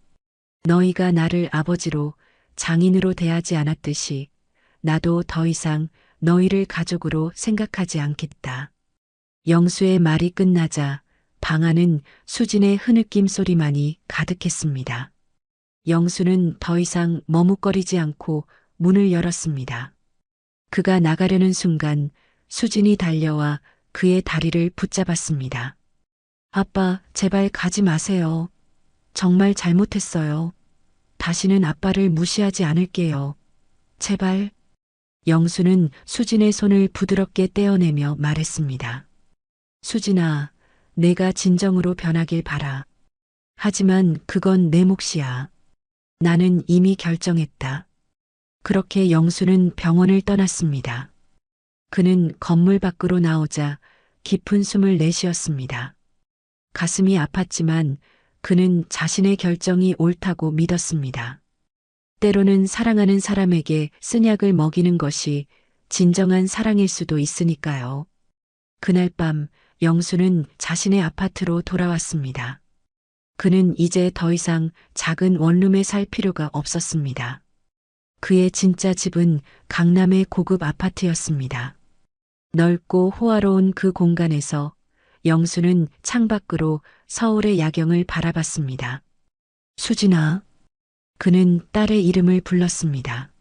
너희가 나를 아버지로, 장인으로 대하지 않았듯이 나도 더 이상 너희를 가족으로 생각하지 않겠다. 영수의 말이 끝나자 방 안은 수진의 흐느낌 소리만이 가득했습니다. 영수는 더 이상 머뭇거리지 않고 문을 열었습니다. 그가 나가려는 순간 수진이 달려와 그의 다리를 붙잡았습니다. 아빠, 제발 가지 마세요. 정말 잘못했어요. 다시는 아빠를 무시하지 않을게요. 제발. 영수는 수진의 손을 부드럽게 떼어내며 말했습니다. 수진아, 내가 진정으로 변하길 바라. 하지만 그건 내 몫이야. 나는 이미 결정했다. 그렇게 영수는 병원을 떠났습니다. 그는 건물 밖으로 나오자 깊은 숨을 내쉬었습니다. 가슴이 아팠지만 그는 자신의 결정이 옳다고 믿었습니다. 때로는 사랑하는 사람에게 쓴약을 먹이는 것이 진정한 사랑일 수도 있으니까요. 그날 밤 영수는 자신의 아파트로 돌아왔습니다. 그는 이제 더 이상 작은 원룸에 살 필요가 없었습니다. 그의 진짜 집은 강남의 고급 아파트였습니다. 넓고 호화로운 그 공간에서 영수는 창밖으로 서울의 야경을 바라봤습니다. 수진아. 그는 딸의 이름을 불렀습니다.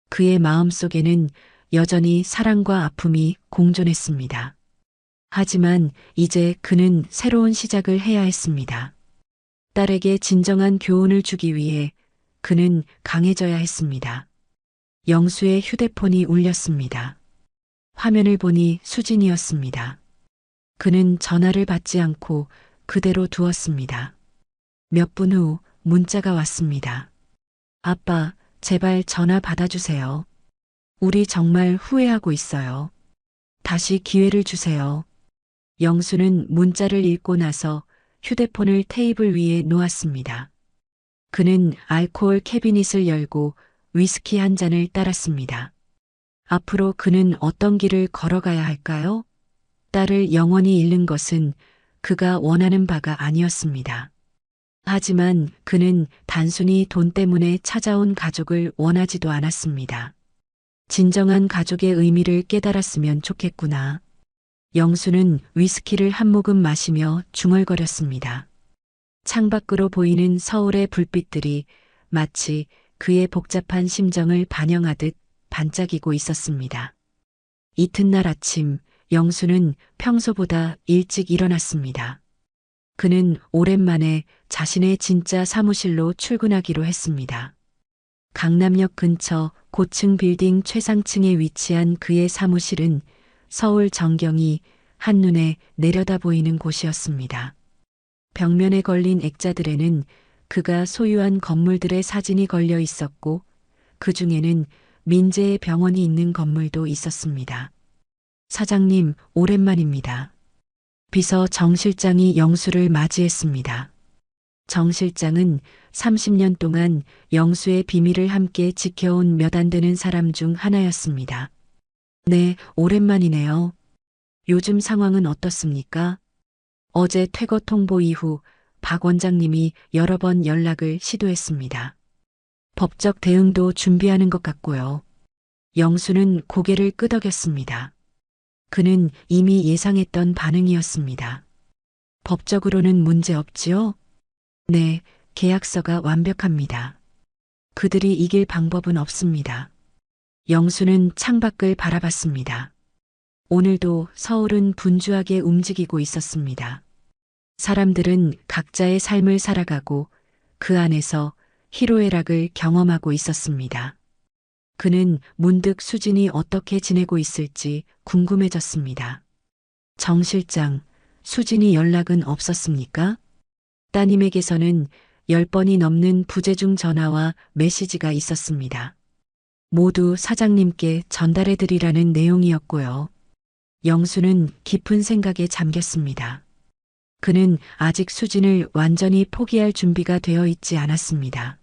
그의 마음속에는 여전히 사랑과 아픔이 공존했습니다. 하지만 이제 그는 새로운 시작을 해야 했습니다. 딸에게 진정한 교훈을 주기 위해 그는 강해져야 했습니다. 영수의 휴대폰이 울렸습니다. 화면을 보니 수진이었습니다. 그는 전화를 받지 않고 그대로 두었습니다. 몇 분 후 문자가 왔습니다. 아빠, 제발 전화 받아주세요. 우리 정말 후회하고 있어요. 다시 기회를 주세요. 영수는 문자를 읽고 나서 휴대폰을 테이블 위에 놓았습니다. 그는 알코올 캐비닛을 열고 위스키 한 잔을 따랐습니다. 앞으로 그는 어떤 길을 걸어가야 할까요? 딸을 영원히 잃는 것은 그가 원하는 바가 아니었습니다. 하지만 그는 단순히 돈 때문에 찾아온 가족을 원하지도 않았습니다. 진정한 가족의 의미를 깨달았으면 좋겠구나. 영수는 위스키를 한 모금 마시며 중얼거렸습니다. 창밖으로 보이는 서울의 불빛들이 마치 그의 복잡한 심정을 반영하듯 반짝이고 있었습니다. 이튿날 아침, 영수는 평소보다 일찍 일어났습니다. 그는 오랜만에 자신의 진짜 사무실로 출근하기로 했습니다. 강남역 근처 고층 빌딩 최상층에 위치한 그의 사무실은 서울 전경이 한눈에 내려다 보이는 곳이었습니다. 벽면에 걸린 액자들에는 그가 소유한 건물들의 사진이 걸려 있었고 그 중에는 민재의 병원이 있는 건물도 있었습니다. 사장님, 오랜만입니다. 비서 정 실장이 영수를 맞이했습니다. 정 실장은 30년 동안 영수의 비밀을 함께 지켜온 몇 안 되는 사람 중 하나였습니다. 네, 오랜만이네요. 요즘 상황은 어떻습니까? 어제 퇴거 통보 이후 박 원장님이 여러 번 연락을 시도했습니다. 법적 대응도 준비하는 것 같고요. 영수는 고개를 끄덕였습니다. 그는 이미 예상했던 반응이었습니다. 법적으로는 문제 없지요? 네, 계약서가 완벽합니다. 그들이 이길 방법은 없습니다. 영수는 창밖을 바라봤습니다. 오늘도 서울은 분주하게 움직이고 있었습니다. 사람들은 각자의 삶을 살아가고 그 안에서 희로애락을 경험하고 있었습니다. 그는 문득 수진이 어떻게 지내고 있을지 궁금해졌습니다. 정 실장, 수진이 연락은 없었습니까? 따님에게서는 10번이 넘는 부재중 전화와 메시지가 있었습니다. 모두 사장님께 전달해드리라는 내용이었고요. 영수는 깊은 생각에 잠겼습니다. 그는 아직 수진을 완전히 포기할 준비가 되어 있지 않았습니다.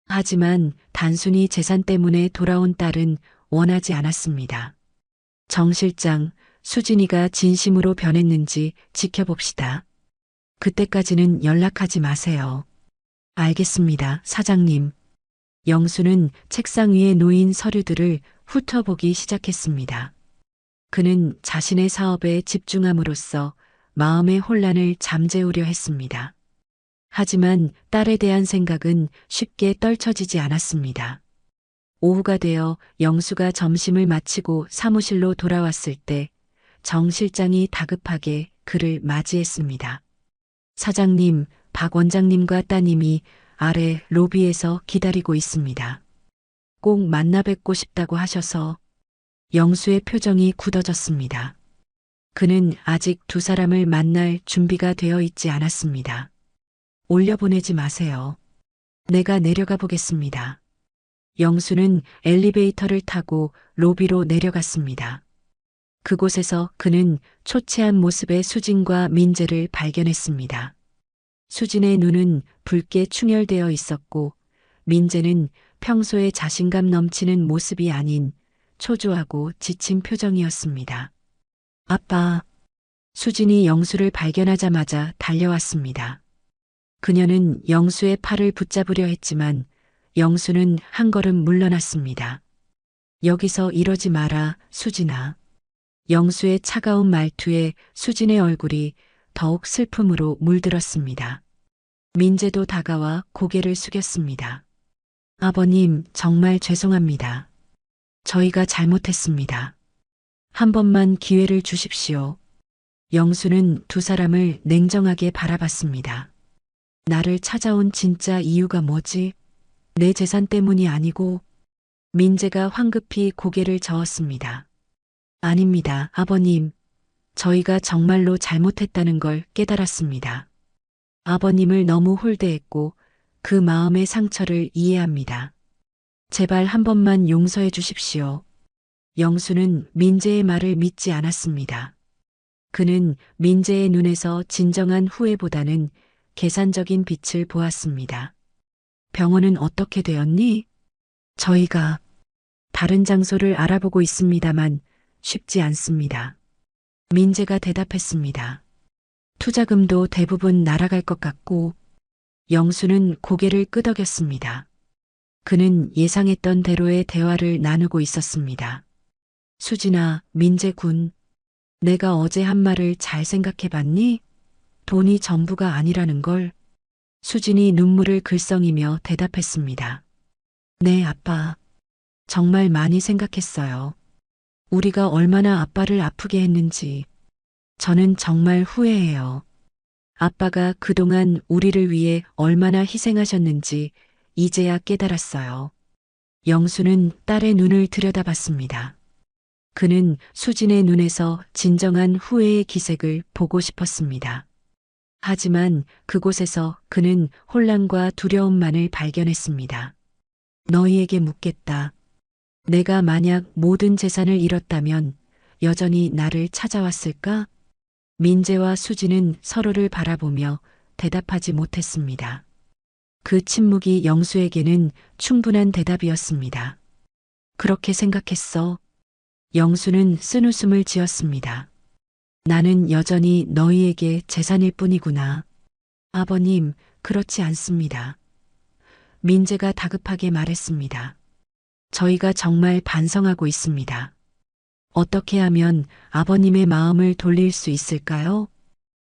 하지만 단순히 재산 때문에 돌아온 딸은 원하지 않았습니다. 정 실장, 수진이가 진심으로 변했는지 지켜봅시다. 그때까지는 연락하지 마세요. 알겠습니다, 사장님. 영수는 책상 위에 놓인 서류들을 훑어보기 시작했습니다. 그는 자신의 사업에 집중함으로써 마음의 혼란을 잠재우려 했습니다. 하지만 딸에 대한 생각은 쉽게 떨쳐지지 않았습니다. 오후가 되어 영수가 점심을 마치고 사무실로 돌아왔을 때 정 실장이 다급하게 그를 맞이했습니다. 사장님, 박 원장님과 따님이 아래 로비에서 기다리고 있습니다. 꼭 만나 뵙고 싶다고 하셔서. 영수의 표정이 굳어졌습니다. 그는 아직 두 사람을 만날 준비가 되어 있지 않았습니다. 올려보내지 마세요. 내가 내려가 보겠습니다. 영수는 엘리베이터를 타고 로비로 내려갔습니다. 그곳에서 그는 초췌한 모습의 수진과 민재를 발견했습니다. 수진의 눈은 붉게 충혈되어 있었고 민재는 평소에 자신감 넘치는 모습이 아닌 초조하고 지친 표정이었습니다. 아빠. 수진이 영수를 발견하자마자 달려왔습니다. 그녀는 영수의 팔을 붙잡으려 했지만 영수는 한 걸음 물러났습니다. 여기서 이러지 마라, 수진아. 영수의 차가운 말투에 수진의 얼굴이 더욱 슬픔으로 물들었습니다. 민재도 다가와 고개를 숙였습니다. 아버님, 정말 죄송합니다. 저희가 잘못했습니다. 한 번만 기회를 주십시오. 영수는 두 사람을 냉정하게 바라봤습니다. 나를 찾아온 진짜 이유가 뭐지? 내 재산 때문이 아니고. 민재가 황급히 고개를 저었습니다. 아닙니다, 아버님. 저희가 정말로 잘못했다는 걸 깨달았습니다. 아버님을 너무 홀대했고 그 마음의 상처를 이해합니다. 제발 한 번만 용서해 주십시오. 영수는 민재의 말을 믿지 않았습니다. 그는 민재의 눈에서 진정한 후회보다는 계산적인 빛을 보았습니다. 병원은 어떻게 되었니? 저희가 다른 장소를 알아보고 있습니다만 쉽지 않습니다. 민재가 대답했습니다. 투자금도 대부분 날아갈 것 같고. 영수는 고개를 끄덕였습니다. 그는 예상했던 대로의 대화를 나누고 있었습니다. 수진아, 민재 군. 내가 어제 한 말을 잘 생각해 봤니? 돈이 전부가 아니라는 걸. 수진이 눈물을 글썽이며 대답했습니다. 네, 아빠. 정말 많이 생각했어요. 우리가 얼마나 아빠를 아프게 했는지. 저는 정말 후회해요. 아빠가 그동안 우리를 위해 얼마나 희생하셨는지 이제야 깨달았어요. 영수는 딸의 눈을 들여다봤습니다. 그는 수진의 눈에서 진정한 후회의 기색을 보고 싶었습니다. 하지만 그곳에서 그는 혼란과 두려움만을 발견했습니다. 너희에게 묻겠다. 내가 만약 모든 재산을 잃었다면 여전히 나를 찾아왔을까? 민재와 수진은 서로를 바라보며 대답하지 못했습니다. 그 침묵이 영수에게는 충분한 대답이었습니다. 그렇게 생각했어. 영수는 쓴웃음을 지었습니다. 나는 여전히 너희에게 재산일 뿐이구나. 아버님, 그렇지 않습니다. 민재가 다급하게 말했습니다. 저희가 정말 반성하고 있습니다. 어떻게 하면 아버님의 마음을 돌릴 수 있을까요?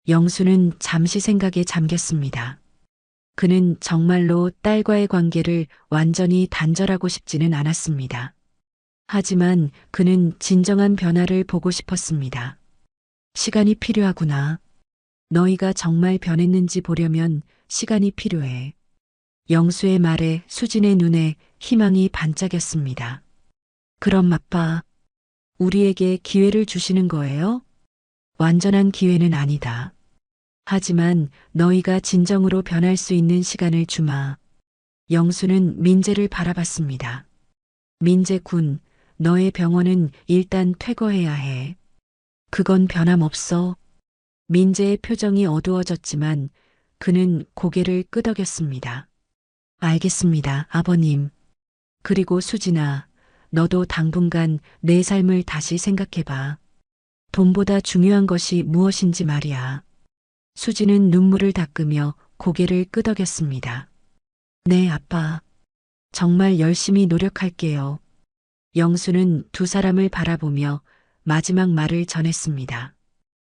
영수는 잠시 생각에 잠겼습니다. 그는 정말로 딸과의 관계를 완전히 단절하고 싶지는 않았습니다. 하지만 그는 진정한 변화를 보고 싶었습니다. 시간이 필요하구나. 너희가 정말 변했는지 보려면 시간이 필요해. 영수의 말에 수진의 눈에 희망이 반짝였습니다. 그럼 아빠, 우리에게 기회를 주시는 거예요? 완전한 기회는 아니다. 하지만 너희가 진정으로 변할 수 있는 시간을 주마. 영수는 민재를 바라봤습니다. 민재 군, 너의 병원은 일단 퇴거해야 해. 그건 변함없어. 민재의 표정이 어두워졌지만 그는 고개를 끄덕였습니다. 알겠습니다, 아버님. 그리고 수진아, 너도 당분간 내 삶을 다시 생각해봐. 돈보다 중요한 것이 무엇인지 말이야. 수진은 눈물을 닦으며 고개를 끄덕였습니다. 네, 아빠. 정말 열심히 노력할게요. 영수는 두 사람을 바라보며 마지막 말을 전했습니다.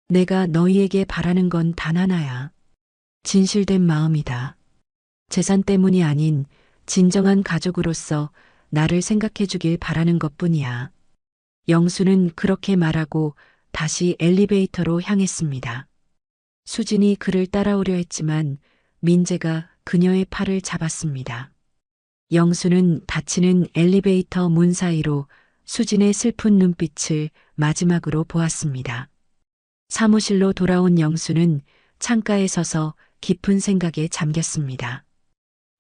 내가 너희에게 바라는 건 단 하나야. 진실된 마음이다. 재산 때문이 아닌 진정한 가족으로서 나를 생각해 주길 바라는 것뿐이야. 영수는 그렇게 말하고 다시 엘리베이터로 향했습니다. 수진이 그를 따라오려 했지만 민재가 그녀의 팔을 잡았습니다. 영수는 닫히는 엘리베이터 문 사이로 수진의 슬픈 눈빛을 마지막으로 보았습니다. 사무실로 돌아온 영수는 창가에 서서 깊은 생각에 잠겼습니다.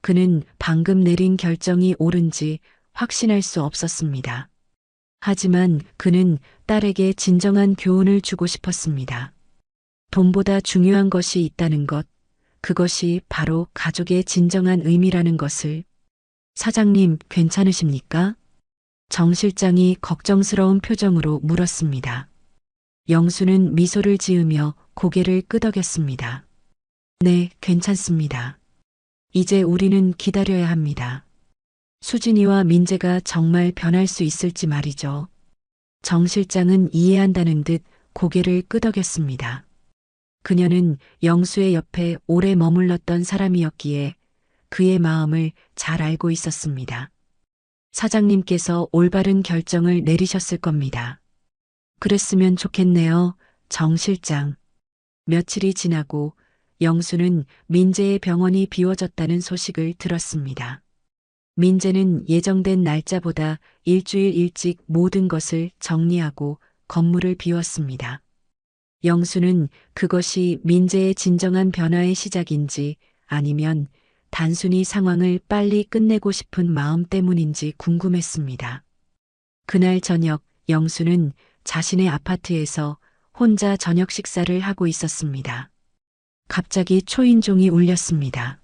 그는 방금 내린 결정이 옳은지 확신할 수 없었습니다. 하지만 그는 딸에게 진정한 교훈을 주고 싶었습니다. 돈보다 중요한 것이 있다는 것, 그것이 바로 가족의 진정한 의미라는 것을. 사장님, 괜찮으십니까? 정 실장이 걱정스러운 표정으로 물었습니다. 영수는 미소를 지으며 고개를 끄덕였습니다. 네, 괜찮습니다. 이제 우리는 기다려야 합니다. 수진이와 민재가 정말 변할 수 있을지 말이죠. 정 실장은 이해한다는 듯 고개를 끄덕였습니다. 그녀는 영수의 옆에 오래 머물렀던 사람이었기에 그의 마음을 잘 알고 있었습니다. 사장님께서 올바른 결정을 내리셨을 겁니다. 그랬으면 좋겠네요, 정 실장. 며칠이 지나고 영수는 민재의 병원이 비워졌다는 소식을 들었습니다. 민재는 예정된 날짜보다 일주일 일찍 모든 것을 정리하고 건물을 비웠습니다. 영수는 그것이 민재의 진정한 변화의 시작인지 아니면 단순히 상황을 빨리 끝내고 싶은 마음 때문인지 궁금했습니다. 그날 저녁 영수는 자신의 아파트에서 혼자 저녁 식사를 하고 있었습니다. 갑자기 초인종이 울렸습니다.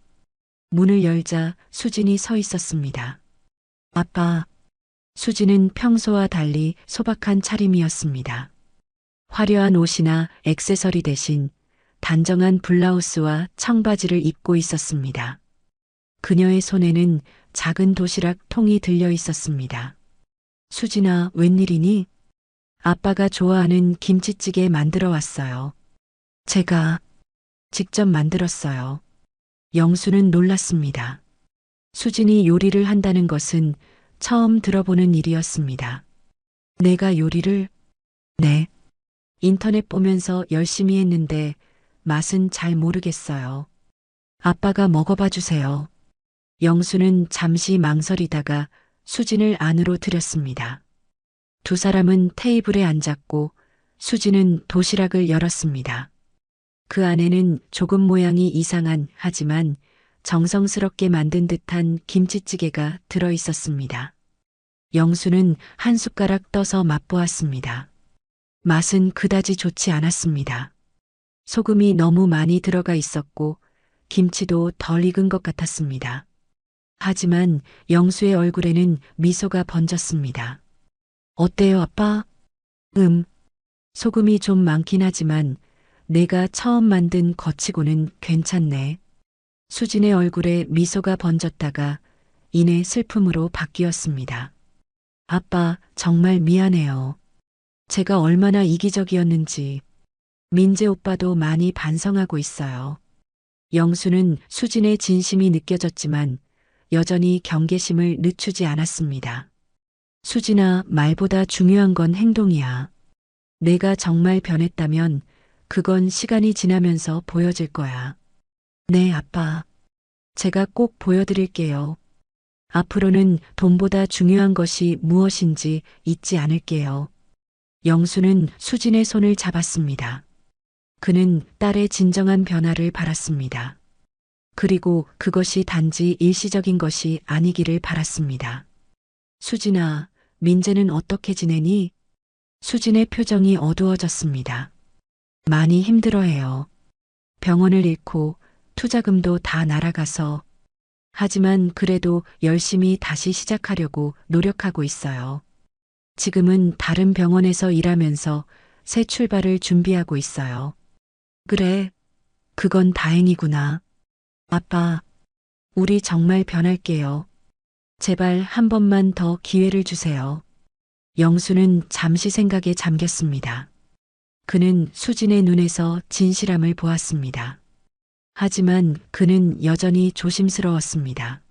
문을 열자 수진이 서 있었습니다. 아빠. 수진은 평소와 달리 소박한 차림이었습니다. 화려한 옷이나 액세서리 대신 단정한 블라우스와 청바지를 입고 있었습니다. 그녀의 손에는 작은 도시락 통이 들려 있었습니다. 수진아, 웬일이니? 아빠가 좋아하는 김치찌개 만들어 왔어요. 제가 직접 만들었어요. 영수는 놀랐습니다. 수진이 요리를 한다는 것은 처음 들어보는 일이었습니다. 내가 요리를? 네. 인터넷 보면서 열심히 했는데 맛은 잘 모르겠어요. 아빠가 먹어봐 주세요. 영수는 잠시 망설이다가 수진을 안으로 들였습니다. 두 사람은 테이블에 앉았고 수진은 도시락을 열었습니다. 그 안에는 조금 모양이 이상한 하지만 정성스럽게 만든 듯한 김치찌개가 들어 있었습니다. 영수는 한 숟가락 떠서 맛보았습니다. 맛은 그다지 좋지 않았습니다. 소금이 너무 많이 들어가 있었고 김치도 덜 익은 것 같았습니다. 하지만 영수의 얼굴에는 미소가 번졌습니다. 어때요, 아빠? 소금이 좀 많긴 하지만 내가 처음 만든 거치고는 괜찮네. 수진의 얼굴에 미소가 번졌다가 이내 슬픔으로 바뀌었습니다. 아빠, 정말 미안해요. 제가 얼마나 이기적이었는지. 민재 오빠도 많이 반성하고 있어요. 영수는 수진의 진심이 느껴졌지만 여전히 경계심을 늦추지 않았습니다. 수진아, 말보다 중요한 건 행동이야. 내가 정말 변했다면 그건 시간이 지나면서 보여질 거야. 네, 아빠. 제가 꼭 보여드릴게요. 앞으로는 돈보다 중요한 것이 무엇인지 잊지 않을게요. 영수는 수진의 손을 잡았습니다. 그는 딸의 진정한 변화를 바랐습니다. 그리고 그것이 단지 일시적인 것이 아니기를 바랐습니다. 수진아, 민재는 어떻게 지내니? 수진의 표정이 어두워졌습니다. 많이 힘들어해요. 병원을 잃고 투자금도 다 날아가서. 하지만 그래도 열심히 다시 시작하려고 노력하고 있어요. 지금은 다른 병원에서 일하면서 새 출발을 준비하고 있어요. 그래, 그건 다행이구나. 아빠, 우리 정말 변할게요. 제발 한 번만 더 기회를 주세요. 영수는 잠시 생각에 잠겼습니다. 그는 수진의 눈에서 진실함을 보았습니다. 하지만 그는 여전히 조심스러웠습니다.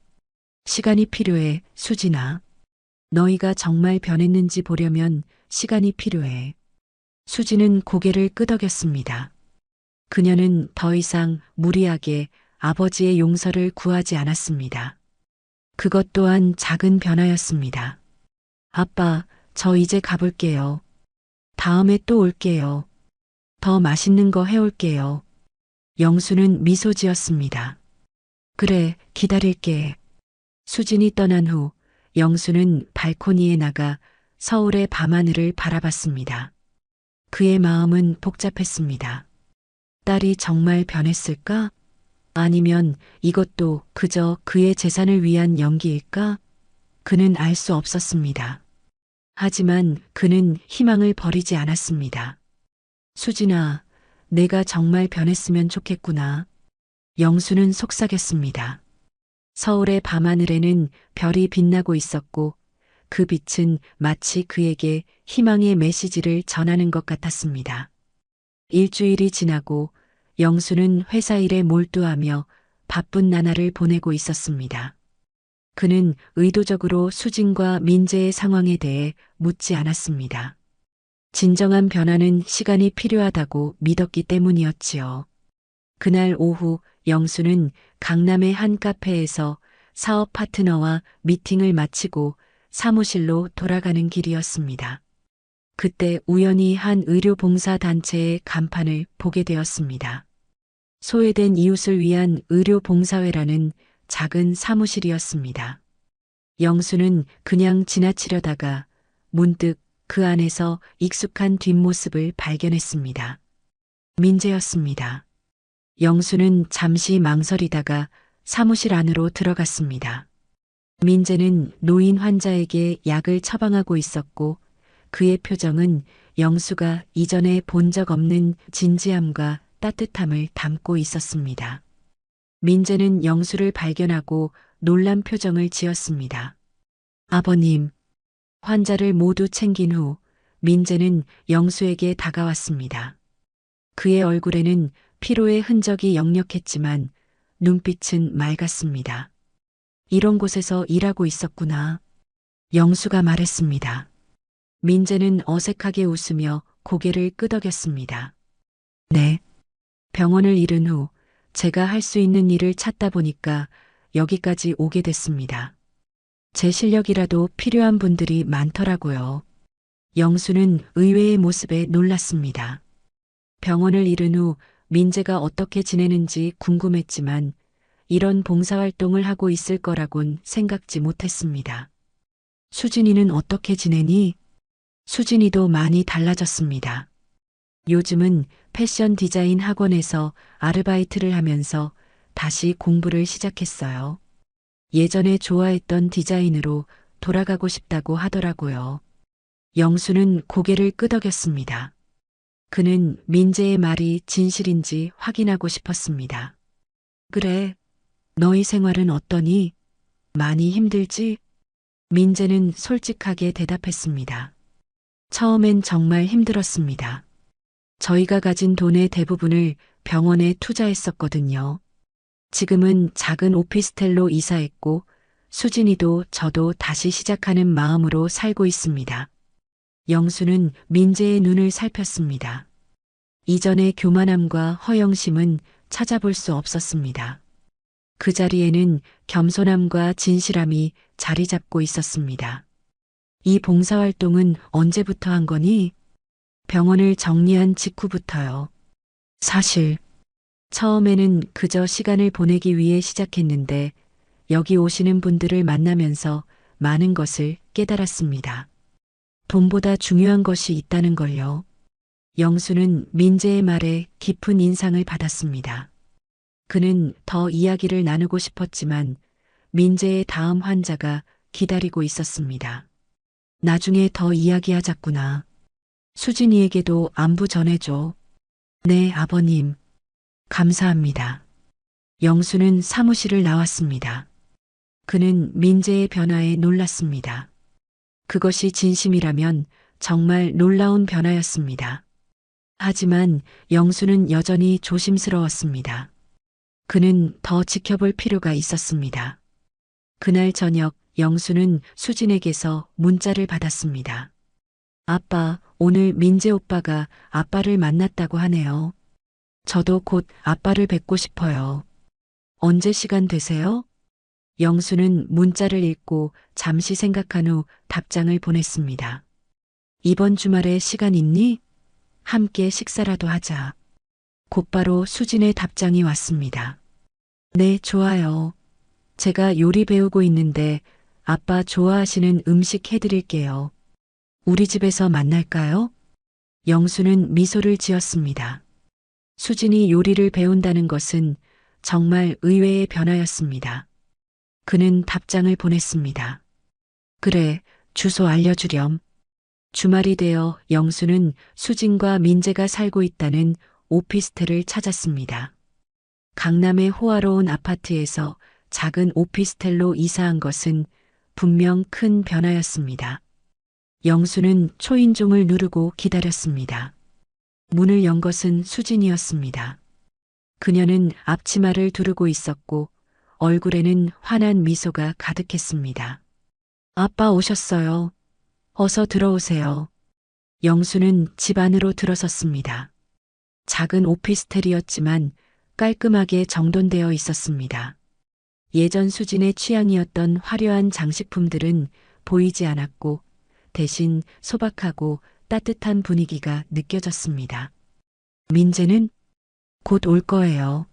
시간이 필요해, 수진아. 너희가 정말 변했는지 보려면 시간이 필요해. 수진은 고개를 끄덕였습니다. 그녀는 더 이상 무리하게 아버지의 용서를 구하지 않았습니다. 그것 또한 작은 변화였습니다. 아빠, 저 이제 가볼게요. 다음에 또 올게요. 더 맛있는 거 해올게요. 영수는 미소 지었습니다. 그래, 기다릴게. 수진이 떠난 후 영수는 발코니에 나가 서울의 밤하늘을 바라봤습니다. 그의 마음은 복잡했습니다. 딸이 정말 변했을까? 아니면 이것도 그저 그의 재산을 위한 연기일까? 그는 알 수 없었습니다. 하지만 그는 희망을 버리지 않았습니다. 수진아, 내가 정말 변했으면 좋겠구나. 영수는 속삭였습니다. 서울의 밤하늘에는 별이 빛나고 있었고 그 빛은 마치 그에게 희망의 메시지를 전하는 것 같았습니다. 일주일이 지나고 영수는 회사 일에 몰두하며 바쁜 나날을 보내고 있었습니다. 그는 의도적으로 수진과 민재의 상황에 대해 묻지 않았습니다. 진정한 변화는 시간이 필요하다고 믿었기 때문이었지요. 그날 오후 영수는 강남의 한 카페에서 사업 파트너와 미팅을 마치고 사무실로 돌아가는 길이었습니다. 그때 우연히 한 의료봉사단체의 간판을 보게 되었습니다. 소외된 이웃을 위한 의료봉사회라는 작은 사무실이었습니다. 영수는 그냥 지나치려다가 문득 그 안에서 익숙한 뒷모습을 발견했습니다. 민재였습니다. 영수는 잠시 망설이다가 사무실 안으로 들어갔습니다. 민재는 노인 환자에게 약을 처방하고 있었고 그의 표정은 영수가 이전에 본 적 없는 진지함과 따뜻함을 담고 있었습니다. 민재는 영수를 발견하고 놀란 표정을 지었습니다. 아버님, 환자를 모두 챙긴 후 민재는 영수에게 다가왔습니다. 그의 얼굴에는 피로의 흔적이 역력했지만 눈빛은 맑았습니다. 이런 곳에서 일하고 있었구나. 영수가 말했습니다. 민재는 어색하게 웃으며 고개를 끄덕였습니다. 네. 병원을 잃은 후 제가 할 수 있는 일을 찾다 보니까 여기까지 오게 됐습니다. 제 실력이라도 필요한 분들이 많더라고요. 영수는 의외의 모습에 놀랐습니다. 병원을 잃은 후 민재가 어떻게 지내는지 궁금했지만 이런 봉사활동을 하고 있을 거라곤 생각지 못했습니다. 수진이는 어떻게 지내니? 수진이도 많이 달라졌습니다. 요즘은 패션 디자인 학원에서 아르바이트를 하면서 다시 공부를 시작했어요. 예전에 좋아했던 디자인으로 돌아가고 싶다고 하더라고요. 영수는 고개를 끄덕였습니다. 그는 민재의 말이 진실인지 확인하고 싶었습니다. 그래, 너희 생활은 어떠니? 많이 힘들지? 민재는 솔직하게 대답했습니다. 처음엔 정말 힘들었습니다. 저희가 가진 돈의 대부분을 병원에 투자했었거든요. 지금은 작은 오피스텔로 이사했고 수진이도 저도 다시 시작하는 마음으로 살고 있습니다. 영수는 민재의 눈을 살폈습니다. 이전의 교만함과 허영심은 찾아볼 수 없었습니다. 그 자리에는 겸손함과 진실함이 자리 잡고 있었습니다. 이 봉사활동은 언제부터 한 거니? 병원을 정리한 직후부터요. 사실 처음에는 그저 시간을 보내기 위해 시작했는데 여기 오시는 분들을 만나면서 많은 것을 깨달았습니다. 돈보다 중요한 것이 있다는 걸요. 영수는 민재의 말에 깊은 인상을 받았습니다. 그는 더 이야기를 나누고 싶었지만 민재의 다음 환자가 기다리고 있었습니다. 나중에 더 이야기하자꾸나. 수진이에게도 안부 전해줘. 네, 아버님. 감사합니다. 영수는 사무실을 나왔습니다. 그는 민재의 변화에 놀랐습니다. 그것이 진심이라면 정말 놀라운 변화였습니다. 하지만 영수는 여전히 조심스러웠습니다. 그는 더 지켜볼 필요가 있었습니다. 그날 저녁 영수는 수진에게서 문자를 받았습니다. 아빠, 오늘 민재 오빠가 아빠를 만났다고 하네요. 저도 곧 아빠를 뵙고 싶어요. 언제 시간 되세요? 영수는 문자를 읽고 잠시 생각한 후 답장을 보냈습니다. 이번 주말에 시간 있니? 함께 식사라도 하자. 곧바로 수진의 답장이 왔습니다. 네, 좋아요. 제가 요리 배우고 있는데 아빠 좋아하시는 음식 해드릴게요. 우리 집에서 만날까요? 영수는 미소를 지었습니다. 수진이 요리를 배운다는 것은 정말 의외의 변화였습니다. 그는 답장을 보냈습니다. 그래, 주소 알려주렴. 주말이 되어 영수는 수진과 민재가 살고 있다는 오피스텔을 찾았습니다. 강남의 호화로운 아파트에서 작은 오피스텔로 이사한 것은 분명 큰 변화였습니다. 영수는 초인종을 누르고 기다렸습니다. 문을 연 것은 수진이었습니다. 그녀는 앞치마를 두르고 있었고 얼굴에는 환한 미소가 가득했습니다. 아빠 오셨어요. 어서 들어오세요. 영수는 집 안으로 들어섰습니다. 작은 오피스텔이었지만 깔끔하게 정돈되어 있었습니다. 예전 수진의 취향이었던 화려한 장식품들은 보이지 않았고 대신 소박하고 따뜻한 분위기가 느껴졌습니다. 민재는 곧 올 거예요.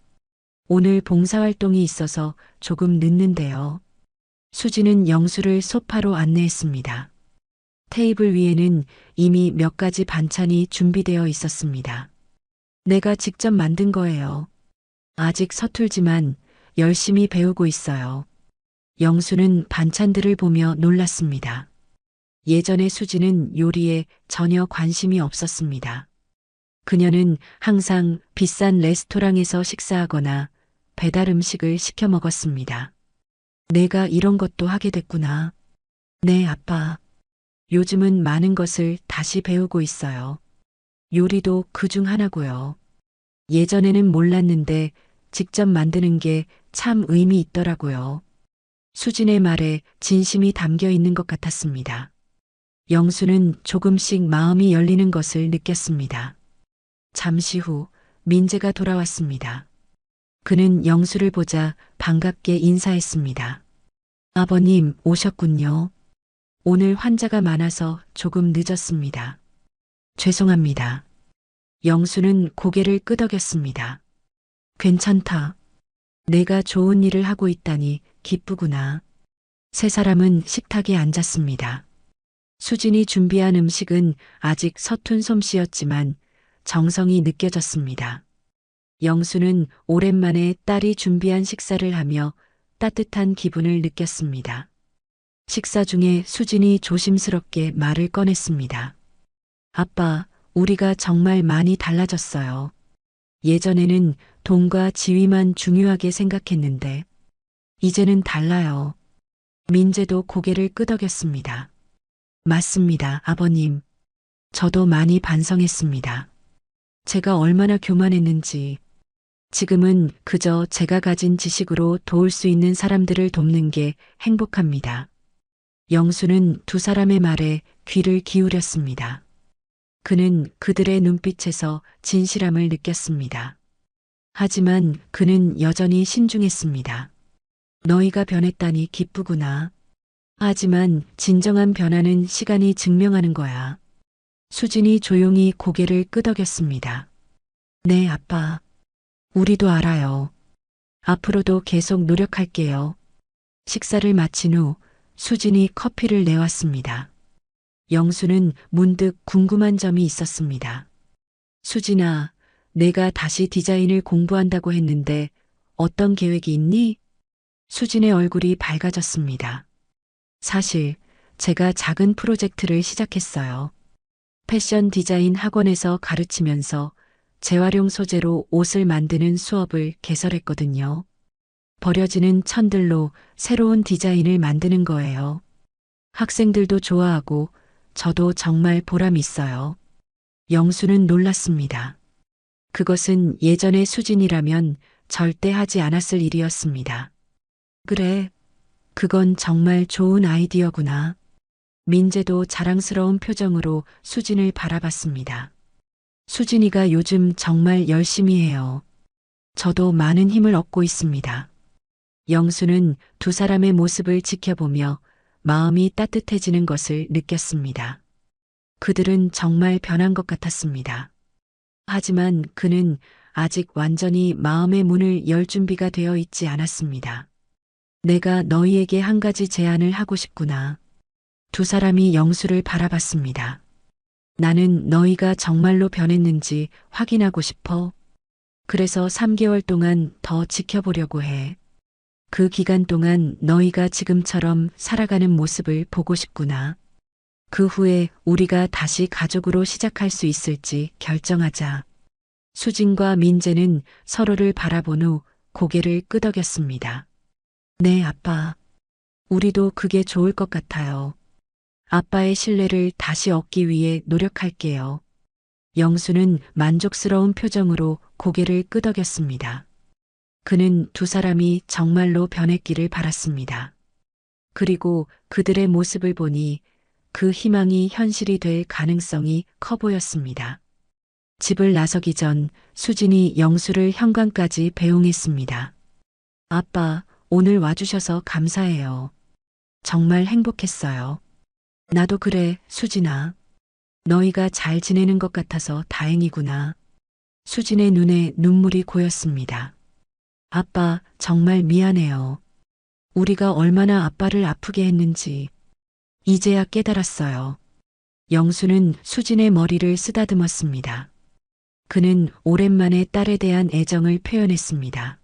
오늘 봉사활동이 있어서 조금 늦는데요. 수진은 영수를 소파로 안내했습니다. 테이블 위에는 이미 몇 가지 반찬이 준비되어 있었습니다. 내가 직접 만든 거예요. 아직 서툴지만 열심히 배우고 있어요. 영수는 반찬들을 보며 놀랐습니다. 예전의 수진은 요리에 전혀 관심이 없었습니다. 그녀는 항상 비싼 레스토랑에서 식사하거나 배달 음식을 시켜 먹었습니다. 내가 이런 것도 하게 됐구나. 네, 아빠. 요즘은 많은 것을 다시 배우고 있어요. 요리도 그중 하나고요. 예전에는 몰랐는데 직접 만드는 게 참 의미 있더라고요. 수진의 말에 진심이 담겨 있는 것 같았습니다. 영수는 조금씩 마음이 열리는 것을 느꼈습니다. 잠시 후 민재가 돌아왔습니다. 그는 영수를 보자 반갑게 인사했습니다. 아버님 오셨군요. 오늘 환자가 많아서 조금 늦었습니다. 죄송합니다. 영수는 고개를 끄덕였습니다. 괜찮다. 내가 좋은 일을 하고 있다니 기쁘구나. 세 사람은 식탁에 앉았습니다. 수진이 준비한 음식은 아직 서툰 솜씨였지만 정성이 느껴졌습니다. 영수는 오랜만에 딸이 준비한 식사를 하며 따뜻한 기분을 느꼈습니다. 식사 중에 수진이 조심스럽게 말을 꺼냈습니다. 아빠, 우리가 정말 많이 달라졌어요. 예전에는 돈과 지위만 중요하게 생각했는데, 이제는 달라요. 민재도 고개를 끄덕였습니다. 맞습니다, 아버님. 저도 많이 반성했습니다. 제가 얼마나 교만했는지. 지금은 그저 제가 가진 지식으로 도울 수 있는 사람들을 돕는 게 행복합니다. 영수는 두 사람의 말에 귀를 기울였습니다. 그는 그들의 눈빛에서 진실함을 느꼈습니다. 하지만 그는 여전히 신중했습니다. 너희가 변했다니 기쁘구나. 하지만 진정한 변화는 시간이 증명하는 거야. 수진이 조용히 고개를 끄덕였습니다. 네, 아빠. 우리도 알아요. 앞으로도 계속 노력할게요. 식사를 마친 후 수진이 커피를 내왔습니다. 영수는 문득 궁금한 점이 있었습니다. 수진아, 내가 다시 디자인을 공부한다고 했는데 어떤 계획이 있니? 수진의 얼굴이 밝아졌습니다. 사실 제가 작은 프로젝트를 시작했어요. 패션 디자인 학원에서 가르치면서 재활용 소재로 옷을 만드는 수업을 개설했거든요. 버려지는 천들로 새로운 디자인을 만드는 거예요. 학생들도 좋아하고 저도 정말 보람 있어요. 영수는 놀랐습니다. 그것은 예전의 수진이라면 절대 하지 않았을 일이었습니다. 그래, 그건 정말 좋은 아이디어구나. 민재도 자랑스러운 표정으로 수진을 바라봤습니다. 수진이가 요즘 정말 열심히 해요. 저도 많은 힘을 얻고 있습니다. 영수는 두 사람의 모습을 지켜보며 마음이 따뜻해지는 것을 느꼈습니다. 그들은 정말 변한 것 같았습니다. 하지만 그는 아직 완전히 마음의 문을 열 준비가 되어 있지 않았습니다. 내가 너희에게 한 가지 제안을 하고 싶구나. 두 사람이 영수를 바라봤습니다. 나는 너희가 정말로 변했는지 확인하고 싶어. 그래서 3개월 동안 더 지켜보려고 해. 그 기간 동안 너희가 지금처럼 살아가는 모습을 보고 싶구나. 그 후에 우리가 다시 가족으로 시작할 수 있을지 결정하자. 수진과 민재는 서로를 바라본 후 고개를 끄덕였습니다. 네, 아빠. 우리도 그게 좋을 것 같아요. 아빠의 신뢰를 다시 얻기 위해 노력할게요. 영수는 만족스러운 표정으로 고개를 끄덕였습니다. 그는 두 사람이 정말로 변했기를 바랐습니다. 그리고 그들의 모습을 보니 그 희망이 현실이 될 가능성이 커 보였습니다. 집을 나서기 전 수진이 영수를 현관까지 배웅했습니다. 아빠, 오늘 와주셔서 감사해요. 정말 행복했어요. 나도 그래, 수진아. 너희가 잘 지내는 것 같아서 다행이구나. 수진의 눈에 눈물이 고였습니다. 아빠, 정말 미안해요. 우리가 얼마나 아빠를 아프게 했는지 이제야 깨달았어요. 영수는 수진의 머리를 쓰다듬었습니다. 그는 오랜만에 딸에 대한 애정을 표현했습니다.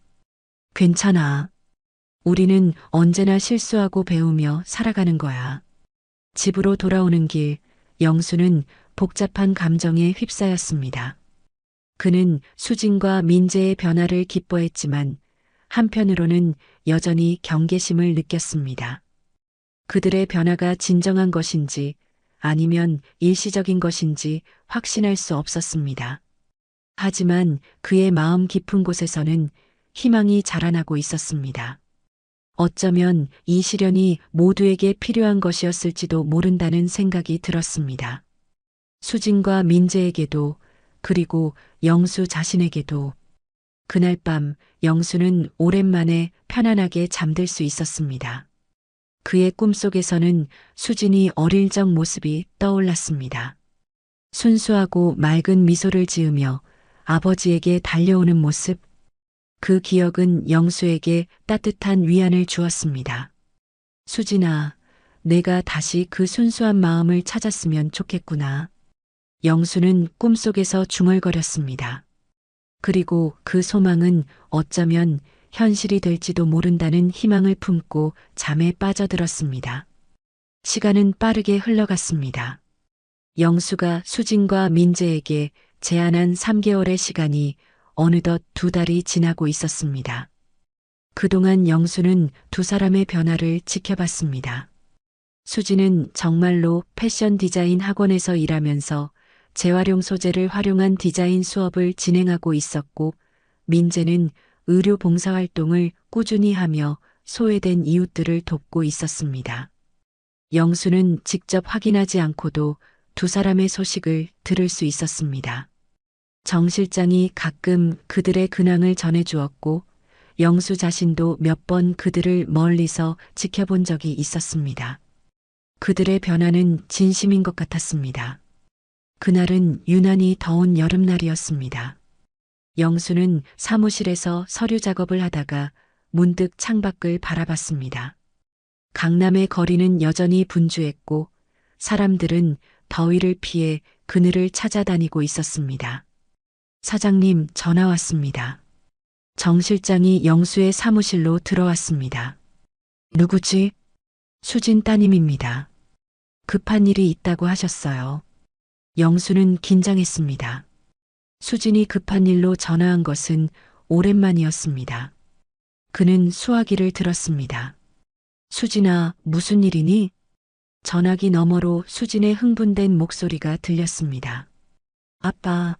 괜찮아. 우리는 언제나 실수하고 배우며 살아가는 거야. 집으로 돌아오는 길, 영수는 복잡한 감정에 휩싸였습니다. 그는 수진과 민재의 변화를 기뻐했지만 한편으로는 여전히 경계심을 느꼈습니다. 그들의 변화가 진정한 것인지 아니면 일시적인 것인지 확신할 수 없었습니다. 하지만 그의 마음 깊은 곳에서는 희망이 자라나고 있었습니다. 어쩌면 이 시련이 모두에게 필요한 것이었을지도 모른다는 생각이 들었습니다. 수진과 민재에게도 그리고 영수 자신에게도. 그날 밤 영수는 오랜만에 편안하게 잠들 수 있었습니다. 그의 꿈속에서는 수진이 어릴 적 모습이 떠올랐습니다. 순수하고 맑은 미소를 지으며 아버지에게 달려오는 모습. 그 기억은 영수에게 따뜻한 위안을 주었습니다. 수진아, 내가 다시 그 순수한 마음을 찾았으면 좋겠구나. 영수는 꿈속에서 중얼거렸습니다. 그리고 그 소망은 어쩌면 현실이 될지도 모른다는 희망을 품고 잠에 빠져들었습니다. 시간은 빠르게 흘러갔습니다. 영수가 수진과 민재에게 제안한 3개월의 시간이 어느덧 2달이 지나고 있었습니다. 그동안 영수는 두 사람의 변화를 지켜봤습니다. 수진은 정말로 패션 디자인 학원에서 일하면서 재활용 소재를 활용한 디자인 수업을 진행하고 있었고, 민재는 의료 봉사활동을 꾸준히 하며 소외된 이웃들을 돕고 있었습니다. 영수는 직접 확인하지 않고도 두 사람의 소식을 들을 수 있었습니다. 정 실장이 가끔 그들의 근황을 전해주었고, 영수 자신도 몇 번 그들을 멀리서 지켜본 적이 있었습니다. 그들의 변화는 진심인 것 같았습니다. 그날은 유난히 더운 여름날이었습니다. 영수는 사무실에서 서류 작업을 하다가 문득 창밖을 바라봤습니다. 강남의 거리는 여전히 분주했고 사람들은 더위를 피해 그늘을 찾아다니고 있었습니다. 사장님, 전화 왔습니다. 정 실장이 영수의 사무실로 들어왔습니다. 누구지? 수진 따님입니다. 급한 일이 있다고 하셨어요. 영수는 긴장했습니다. 수진이 급한 일로 전화한 것은 오랜만이었습니다. 그는 수화기를 들었습니다. 수진아, 무슨 일이니? 전화기 너머로 수진의 흥분된 목소리가 들렸습니다. 아빠,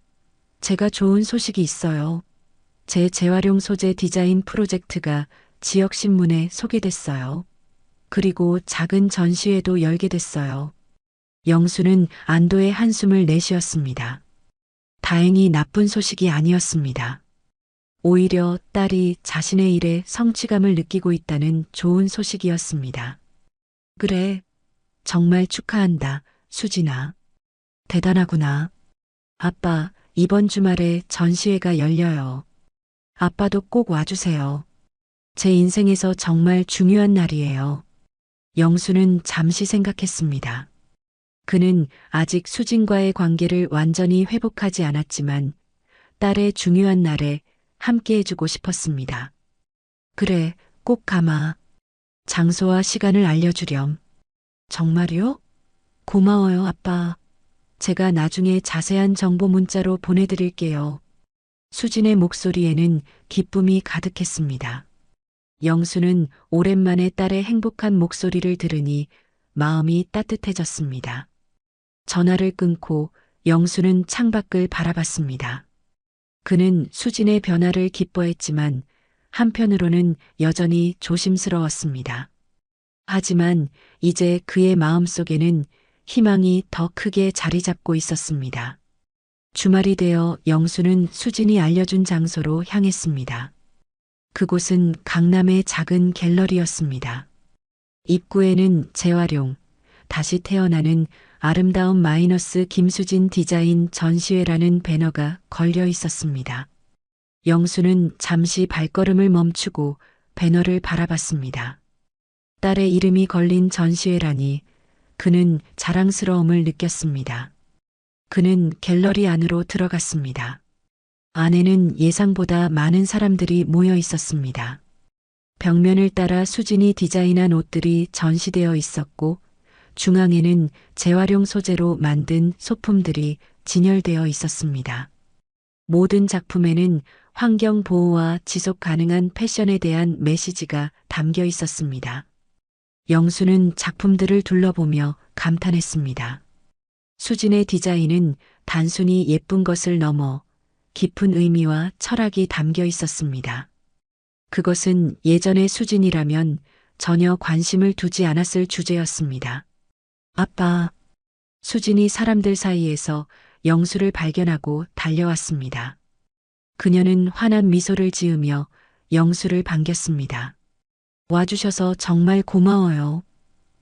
제가 좋은 소식이 있어요. 제 재활용 소재 디자인 프로젝트가 지역신문에 소개됐어요. 그리고 작은 전시회도 열게 됐어요. 영수는 안도의 한숨을 내쉬었습니다. 다행히 나쁜 소식이 아니었습니다. 오히려 딸이 자신의 일에 성취감을 느끼고 있다는 좋은 소식이었습니다. 그래, 정말 축하한다, 수진아. 대단하구나. 아빠, 이번 주말에 전시회가 열려요. 아빠도 꼭 와주세요. 제 인생에서 정말 중요한 날이에요. 영수는 잠시 생각했습니다. 그는 아직 수진과의 관계를 완전히 회복하지 않았지만 딸의 중요한 날에 함께 해주고 싶었습니다. 그래, 꼭 가마. 장소와 시간을 알려주렴. 정말요? 고마워요, 아빠. 제가 나중에 자세한 정보 문자로 보내드릴게요. 수진의 목소리에는 기쁨이 가득했습니다. 영수는 오랜만에 딸의 행복한 목소리를 들으니 마음이 따뜻해졌습니다. 전화를 끊고 영수는 창밖을 바라봤습니다. 그는 수진의 변화를 기뻐했지만 한편으로는 여전히 조심스러웠습니다. 하지만 이제 그의 마음속에는 희망이 더 크게 자리 잡고 있었습니다. 주말이 되어 영수는 수진이 알려준 장소로 향했습니다. 그곳은 강남의 작은 갤러리였습니다. 입구에는 재활용, 다시 태어나는 아름다운 마이너스 김수진 디자인 전시회라는 배너가 걸려 있었습니다. 영수는 잠시 발걸음을 멈추고 배너를 바라봤습니다. 딸의 이름이 걸린 전시회라니 그는 자랑스러움을 느꼈습니다. 그는 갤러리 안으로 들어갔습니다. 안에는 예상보다 많은 사람들이 모여 있었습니다. 벽면을 따라 수진이 디자인한 옷들이 전시되어 있었고 중앙에는 재활용 소재로 만든 소품들이 진열되어 있었습니다. 모든 작품에는 환경 보호와 지속 가능한 패션에 대한 메시지가 담겨 있었습니다. 영수는 작품들을 둘러보며 감탄했습니다. 수진의 디자인은 단순히 예쁜 것을 넘어 깊은 의미와 철학이 담겨 있었습니다. 그것은 예전의 수진이라면 전혀 관심을 두지 않았을 주제였습니다. 아빠, 수진이 사람들 사이에서 영수를 발견하고 달려왔습니다. 그녀는 환한 미소를 지으며 영수를 반겼습니다. 와주셔서 정말 고마워요.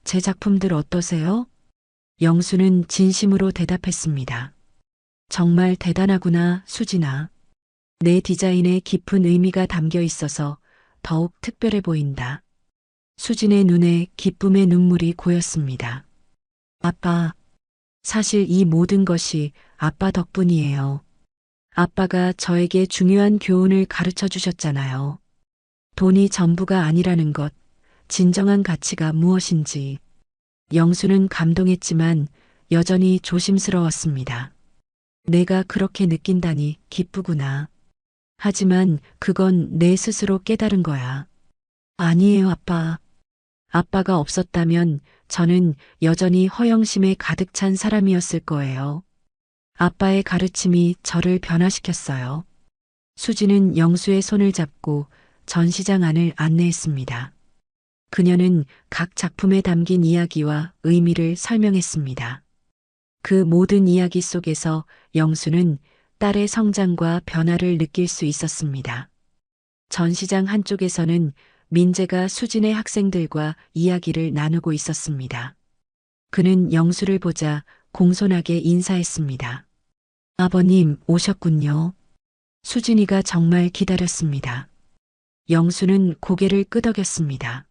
제 작품들 어떠세요? 영수는 진심으로 대답했습니다. 정말 대단하구나, 수진아. 내 디자인에 깊은 의미가 담겨 있어서 더욱 특별해 보인다. 수진의 눈에 기쁨의 눈물이 고였습니다. 아빠, 사실 이 모든 것이 아빠 덕분이에요. 아빠가 저에게 중요한 교훈을 가르쳐 주셨잖아요. 돈이 전부가 아니라는 것, 진정한 가치가 무엇인지. 영수는 감동했지만 여전히 조심스러웠습니다. 내가 그렇게 느낀다니 기쁘구나. 하지만 그건 내 스스로 깨달은 거야. 아니에요, 아빠. 아빠가 없었다면 저는 여전히 허영심에 가득 찬 사람이었을 거예요. 아빠의 가르침이 저를 변화시켰어요. 수지는 영수의 손을 잡고 전시장 안을 안내했습니다. 그녀는 각 작품에 담긴 이야기와 의미를 설명했습니다. 그 모든 이야기 속에서 영수는 딸의 성장과 변화를 느낄 수 있었습니다. 전시장 한쪽에서는 민재가 수진의 학생들과 이야기를 나누고 있었습니다. 그는 영수를 보자 공손하게 인사했습니다. 아버님 오셨군요. 수진이가 정말 기다렸습니다. 영수는 고개를 끄덕였습니다.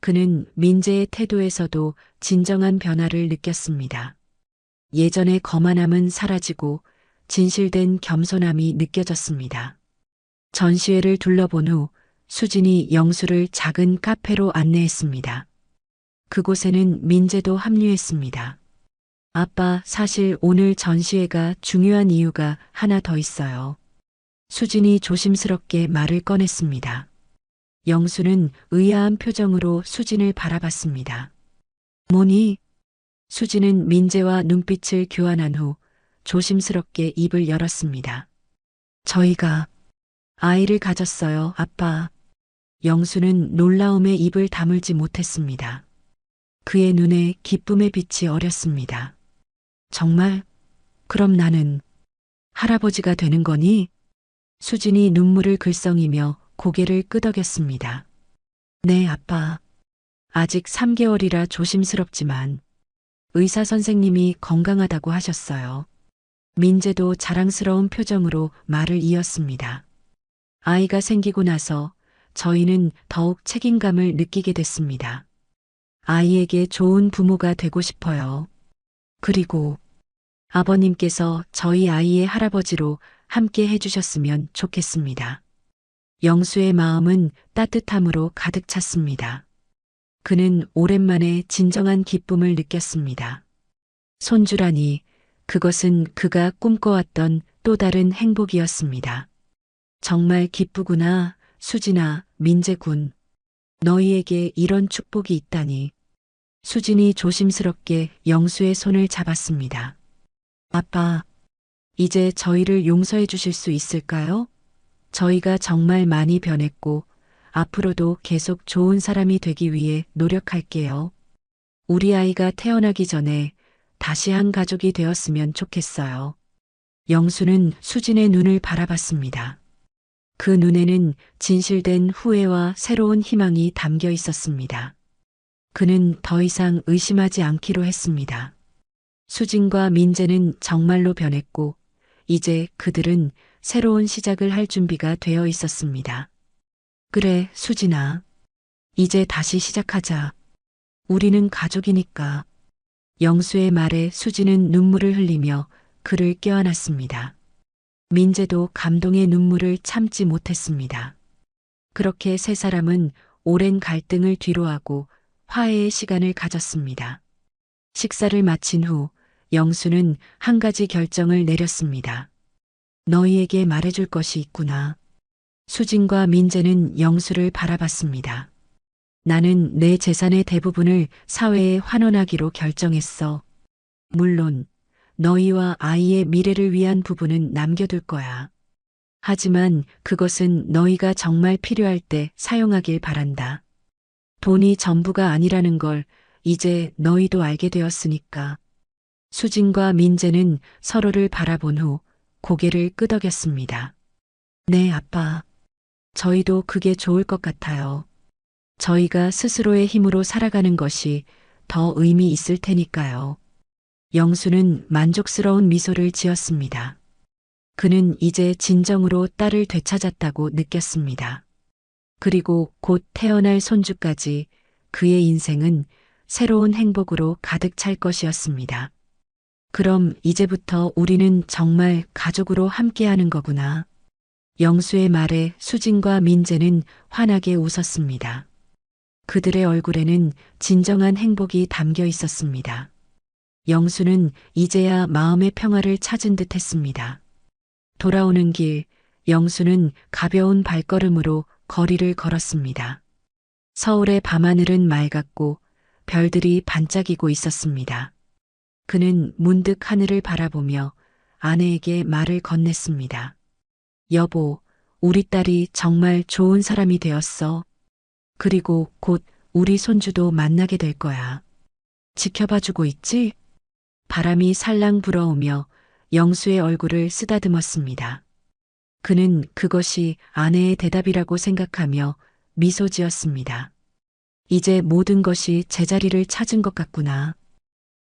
그는 민재의 태도에서도 진정한 변화를 느꼈습니다. 예전의 거만함은 사라지고 진실된 겸손함이 느껴졌습니다. 전시회를 둘러본 후 수진이 영수를 작은 카페로 안내했습니다. 그곳에는 민재도 합류했습니다. 아빠, 사실 오늘 전시회가 중요한 이유가 하나 더 있어요. 수진이 조심스럽게 말을 꺼냈습니다. 영수는 의아한 표정으로 수진을 바라봤습니다. 뭐니? 수진은 민재와 눈빛을 교환한 후 조심스럽게 입을 열었습니다. 저희가 아이를 가졌어요, 아빠. 영수는 놀라움에 입을 다물지 못했습니다. 그의 눈에 기쁨의 빛이 어렸습니다. 정말? 그럼 나는 할아버지가 되는 거니? 수진이 눈물을 글썽이며 고개를 끄덕였습니다. 네, 아빠. 아직 3개월이라 조심스럽지만 의사 선생님이 건강하다고 하셨어요. 민재도 자랑스러운 표정으로 말을 이었습니다. 아이가 생기고 나서 저희는 더욱 책임감을 느끼게 됐습니다. 아이에게 좋은 부모가 되고 싶어요. 그리고 아버님께서 저희 아이의 할아버지로 함께 해주셨으면 좋겠습니다. 영수의 마음은 따뜻함으로 가득 찼습니다. 그는 오랜만에 진정한 기쁨을 느꼈습니다. 손주라니, 그것은 그가 꿈꿔왔던 또 다른 행복이었습니다. 정말 기쁘구나, 수진아, 민재군. 너희에게 이런 축복이 있다니. 수진이 조심스럽게 영수의 손을 잡았습니다. 아빠, 이제 저희를 용서해 주실 수 있을까요? 저희가 정말 많이 변했고 앞으로도 계속 좋은 사람이 되기 위해 노력할게요. 우리 아이가 태어나기 전에 다시 한 가족이 되었으면 좋겠어요. 영수는 수진의 눈을 바라봤습니다. 그 눈에는 진실된 후회와 새로운 희망이 담겨 있었습니다. 그는 더 이상 의심하지 않기로 했습니다. 수진과 민재는 정말로 변했고 이제 그들은 새로운 시작을 할 준비가 되어 있었습니다. 그래, 수진아. 이제 다시 시작하자. 우리는 가족이니까. 영수의 말에 수진은 눈물을 흘리며 그를 껴안았습니다. 민재도 감동의 눈물을 참지 못했습니다. 그렇게 세 사람은 오랜 갈등을 뒤로하고 화해의 시간을 가졌습니다. 식사를 마친 후 영수는 한 가지 결정을 내렸습니다. 너희에게 말해줄 것이 있구나. 수진과 민재는 영수를 바라봤습니다. 나는 내 재산의 대부분을 사회에 환원하기로 결정했어. 물론 너희와 아이의 미래를 위한 부분은 남겨둘 거야. 하지만 그것은 너희가 정말 필요할 때 사용하길 바란다. 돈이 전부가 아니라는 걸 이제 너희도 알게 되었으니까. 수진과 민재는 서로를 바라본 후 고개를 끄덕였습니다. 네, 아빠. 저희도 그게 좋을 것 같아요. 저희가 스스로의 힘으로 살아가는 것이 더 의미 있을 테니까요. 영수는 만족스러운 미소를 지었습니다. 그는 이제 진정으로 딸을 되찾았다고 느꼈습니다. 그리고 곧 태어날 손주까지 그의 인생은 새로운 행복으로 가득 찰 것이었습니다. 그럼 이제부터 우리는 정말 가족으로 함께하는 거구나. 영수의 말에 수진과 민재는 환하게 웃었습니다. 그들의 얼굴에는 진정한 행복이 담겨 있었습니다. 영수는 이제야 마음의 평화를 찾은 듯 했습니다. 돌아오는 길, 영수는 가벼운 발걸음으로 거리를 걸었습니다. 서울의 밤하늘은 맑았고 별들이 반짝이고 있었습니다. 그는 문득 하늘을 바라보며 아내에게 말을 건넸습니다. 여보, 우리 딸이 정말 좋은 사람이 되었어. 그리고 곧 우리 손주도 만나게 될 거야. 지켜봐주고 있지? 바람이 살랑 불어오며 영수의 얼굴을 쓰다듬었습니다. 그는 그것이 아내의 대답이라고 생각하며 미소 지었습니다. 이제 모든 것이 제자리를 찾은 것 같구나.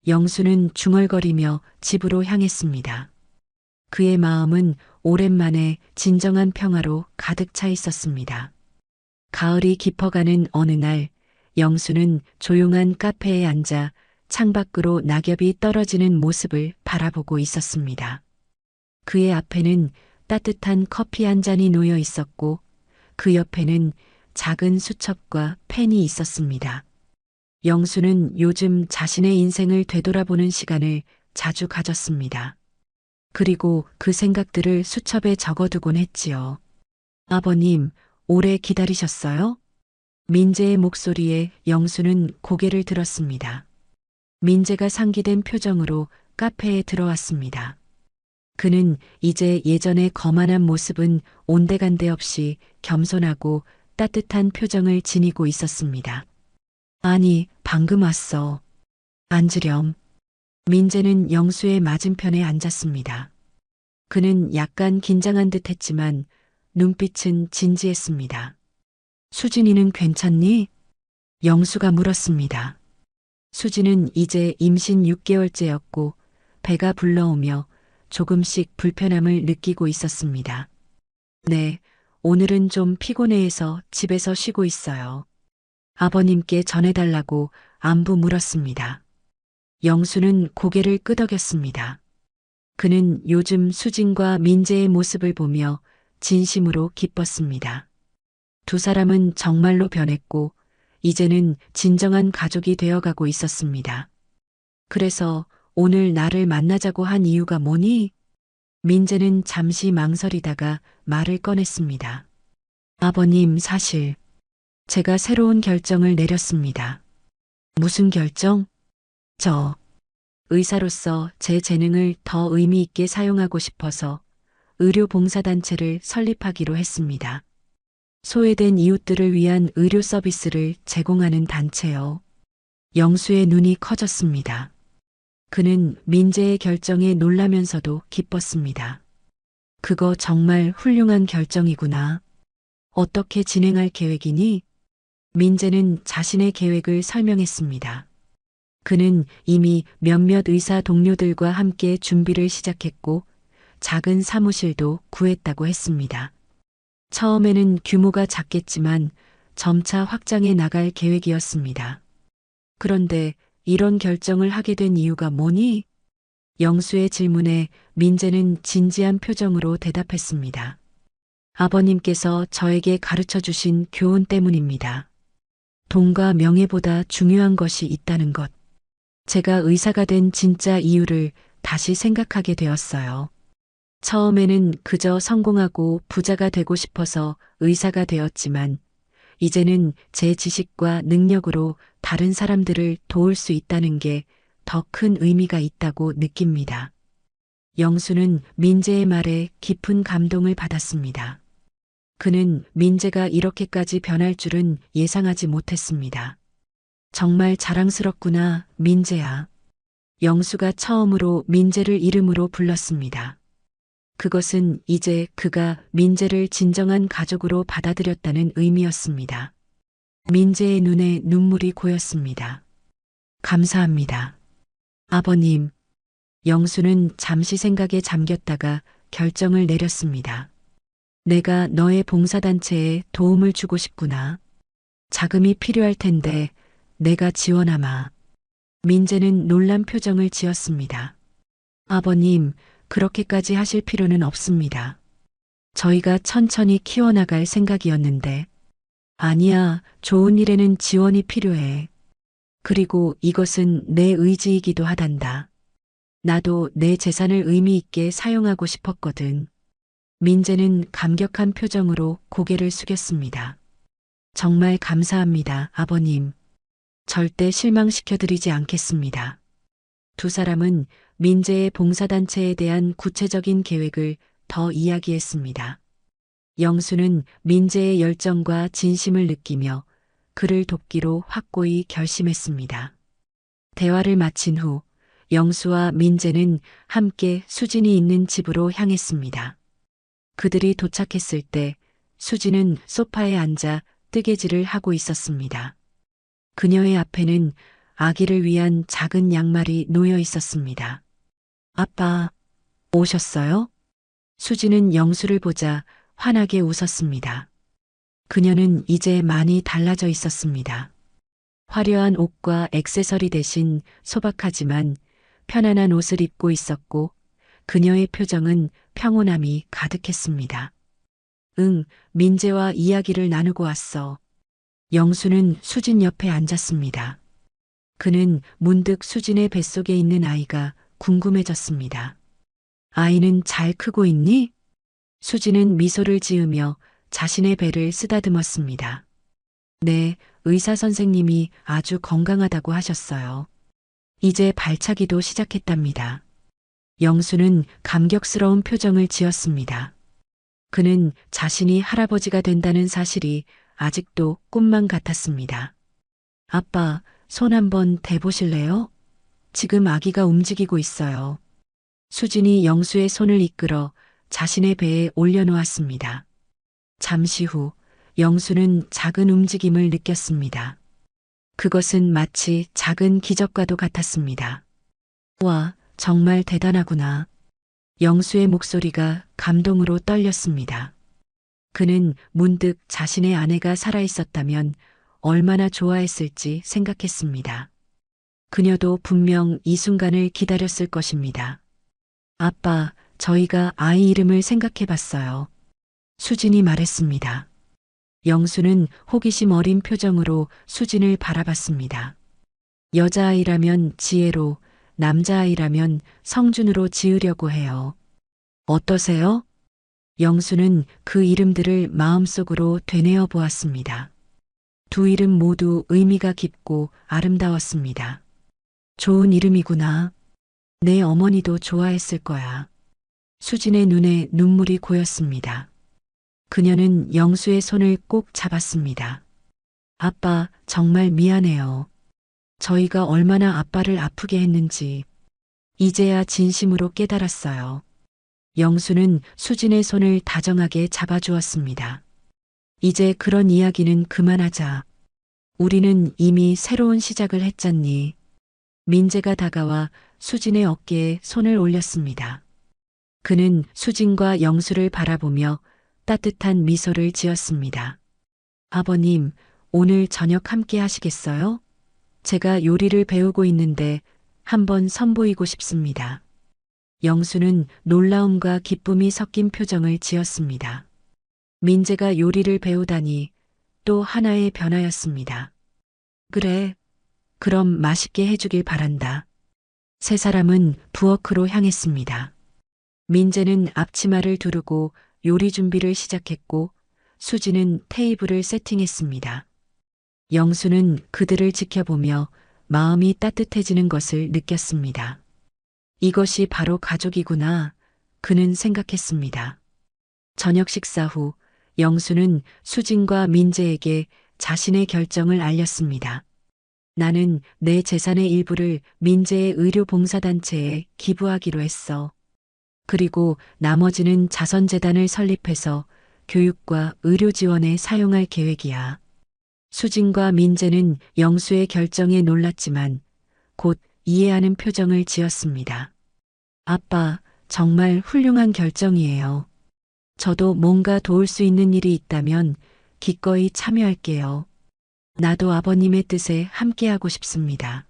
영수는 중얼거리며 집으로 향했습니다. 그의 마음은 오랜만에 진정한 평화로 가득 차 있었습니다. 가을이 깊어가는 어느 날 영수는 조용한 카페에 앉아 창밖으로 낙엽이 떨어지는 모습을 바라보고 있었습니다. 그의 앞에는 따뜻한 커피 한 잔이 놓여 있었고 그 옆에는 작은 수첩과 펜이 있었습니다. 영수는 요즘 자신의 인생을 되돌아보는 시간을 자주 가졌습니다. 그리고 그 생각들을 수첩에 적어두곤 했지요. 아버님, 오래 기다리셨어요? 민재의 목소리에 영수는 고개를 들었습니다. 민재가 상기된 표정으로 카페에 들어왔습니다. 그는 이제 예전의 거만한 모습은 온데간데 없이 겸손하고 따뜻한 표정을 지니고 있었습니다. 아니, 방금 왔어. 앉으렴. 민재는 영수의 맞은편에 앉았습니다. 그는 약간 긴장한 듯 했지만 눈빛은 진지했습니다. 수진이는 괜찮니? 영수가 물었습니다. 수진은 이제 임신 6개월째였고 배가 불러오며 조금씩 불편함을 느끼고 있었습니다. 네, 오늘은 좀 피곤해해서 집에서 쉬고 있어요. 아버님께 전해달라고 안부 물었습니다. 영수는 고개를 끄덕였습니다. 그는 요즘 수진과 민재의 모습을 보며 진심으로 기뻤습니다. 두 사람은 정말로 변했고 이제는 진정한 가족이 되어가고 있었습니다. 그래서 오늘 나를 만나자고 한 이유가 뭐니? 민재는 잠시 망설이다가 말을 꺼냈습니다. 아버님, 사실 제가 새로운 결정을 내렸습니다. 무슨 결정? 저 의사로서 제 재능을 더 의미 있게 사용하고 싶어서 의료봉사단체를 설립하기로 했습니다. 소외된 이웃들을 위한 의료 서비스를 제공하는 단체요. 영수의 눈이 커졌습니다. 그는 민재의 결정에 놀라면서도 기뻤습니다. 그거 정말 훌륭한 결정이구나. 어떻게 진행할 계획이니? 민재는 자신의 계획을 설명했습니다. 그는 이미 몇몇 의사 동료들과 함께 준비를 시작했고 작은 사무실도 구했다고 했습니다. 처음에는 규모가 작겠지만 점차 확장해 나갈 계획이었습니다. 그런데 이런 결정을 하게 된 이유가 뭐니? 영수의 질문에 민재는 진지한 표정으로 대답했습니다. 아버님께서 저에게 가르쳐 주신 교훈 때문입니다. 돈과 명예보다 중요한 것이 있다는 것. 제가 의사가 된 진짜 이유를 다시 생각하게 되었어요. 처음에는 그저 성공하고 부자가 되고 싶어서 의사가 되었지만 이제는 제 지식과 능력으로 다른 사람들을 도울 수 있다는 게 더 큰 의미가 있다고 느낍니다. 영수는 민재의 말에 깊은 감동을 받았습니다. 그는 민재가 이렇게까지 변할 줄은 예상하지 못했습니다. 정말 자랑스럽구나, 민재야. 영수가 처음으로 민재를 이름으로 불렀습니다. 그것은 이제 그가 민재를 진정한 가족으로 받아들였다는 의미였습니다. 민재의 눈에 눈물이 고였습니다. 감사합니다. 아버님, 영수는 잠시 생각에 잠겼다가 결정을 내렸습니다. 내가 너의 봉사단체에 도움을 주고 싶구나. 자금이 필요할 텐데 내가 지원하마. 민재는 놀란 표정을 지었습니다. 아버님, 그렇게까지 하실 필요는 없습니다. 저희가 천천히 키워나갈 생각이었는데. 아니야, 좋은 일에는 지원이 필요해. 그리고 이것은 내 의지이기도 하단다. 나도 내 재산을 의미 있게 사용하고 싶었거든. 민재는 감격한 표정으로 고개를 숙였습니다. 정말 감사합니다, 아버님. 절대 실망시켜드리지 않겠습니다. 두 사람은 민재의 봉사단체에 대한 구체적인 계획을 더 이야기했습니다. 영수는 민재의 열정과 진심을 느끼며 그를 돕기로 확고히 결심했습니다. 대화를 마친 후 영수와 민재는 함께 수진이 있는 집으로 향했습니다. 그들이 도착했을 때 수진은 소파에 앉아 뜨개질을 하고 있었습니다. 그녀의 앞에는 아기를 위한 작은 양말이 놓여 있었습니다. 아빠, 오셨어요? 수진은 영수를 보자 환하게 웃었습니다. 그녀는 이제 많이 달라져 있었습니다. 화려한 옷과 액세서리 대신 소박하지만 편안한 옷을 입고 있었고 그녀의 표정은 평온함이 가득했습니다. 응, 민재와 이야기를 나누고 왔어. 영수는 수진 옆에 앉았습니다. 그는 문득 수진의 뱃속에 있는 아이가 궁금해졌습니다. 아이는 잘 크고 있니? 수진은 미소를 지으며 자신의 배를 쓰다듬었습니다. 네, 의사 선생님이 아주 건강하다고 하셨어요. 이제 발차기도 시작했답니다. 영수는 감격스러운 표정을 지었습니다. 그는 자신이 할아버지가 된다는 사실이 아직도 꿈만 같았습니다. 아빠, 손 한번 대보실래요? 지금 아기가 움직이고 있어요. 수진이 영수의 손을 이끌어 자신의 배에 올려놓았습니다. 잠시 후 영수는 작은 움직임을 느꼈습니다. 그것은 마치 작은 기적과도 같았습니다. 와, 정말 대단하구나. 영수의 목소리가 감동으로 떨렸습니다. 그는 문득 자신의 아내가 살아있었다면 얼마나 좋아했을지 생각했습니다. 그녀도 분명 이 순간을 기다렸을 것입니다. 아빠, 저희가 아이 이름을 생각해 봤어요. 수진이 말했습니다. 영수는 호기심 어린 표정으로 수진을 바라봤습니다. 여자아이라면 지혜로, 남자아이라면 성준으로 지으려고 해요. 어떠세요? 영수는 그 이름들을 마음속으로 되뇌어 보았습니다. 두 이름 모두 의미가 깊고 아름다웠습니다. 좋은 이름이구나. 내 어머니도 좋아했을 거야. 수진의 눈에 눈물이 고였습니다. 그녀는 영수의 손을 꼭 잡았습니다. 아빠, 정말 미안해요. 저희가 얼마나 아빠를 아프게 했는지 이제야 진심으로 깨달았어요. 영수는 수진의 손을 다정하게 잡아주었습니다. 이제 그런 이야기는 그만하자. 우리는 이미 새로운 시작을 했잖니. 민재가 다가와 수진의 어깨에 손을 올렸습니다. 그는 수진과 영수를 바라보며 따뜻한 미소를 지었습니다. 아버님, 오늘 저녁 함께 하시겠어요? 제가 요리를 배우고 있는데 한번 선보이고 싶습니다. 영수는 놀라움과 기쁨이 섞인 표정을 지었습니다. 민재가 요리를 배우다니 또 하나의 변화였습니다. 그래, 그럼 맛있게 해주길 바란다. 세 사람은 부엌으로 향했습니다. 민재는 앞치마를 두르고 요리 준비를 시작했고 수지는 테이블을 세팅했습니다. 영수는 그들을 지켜보며 마음이 따뜻해지는 것을 느꼈습니다. 이것이 바로 가족이구나. 그는 생각했습니다. 저녁 식사 후 영수는 수진과 민재에게 자신의 결정을 알렸습니다. 나는 내 재산의 일부를 민재의 의료봉사단체에 기부하기로 했어. 그리고 나머지는 자선재단을 설립해서 교육과 의료 지원에 사용할 계획이야. 수진과 민재는 영수의 결정에 놀랐지만 곧 이해하는 표정을 지었습니다. 아빠, 정말 훌륭한 결정이에요. 저도 뭔가 도울 수 있는 일이 있다면 기꺼이 참여할게요. 나도 아버님의 뜻에 함께하고 싶습니다.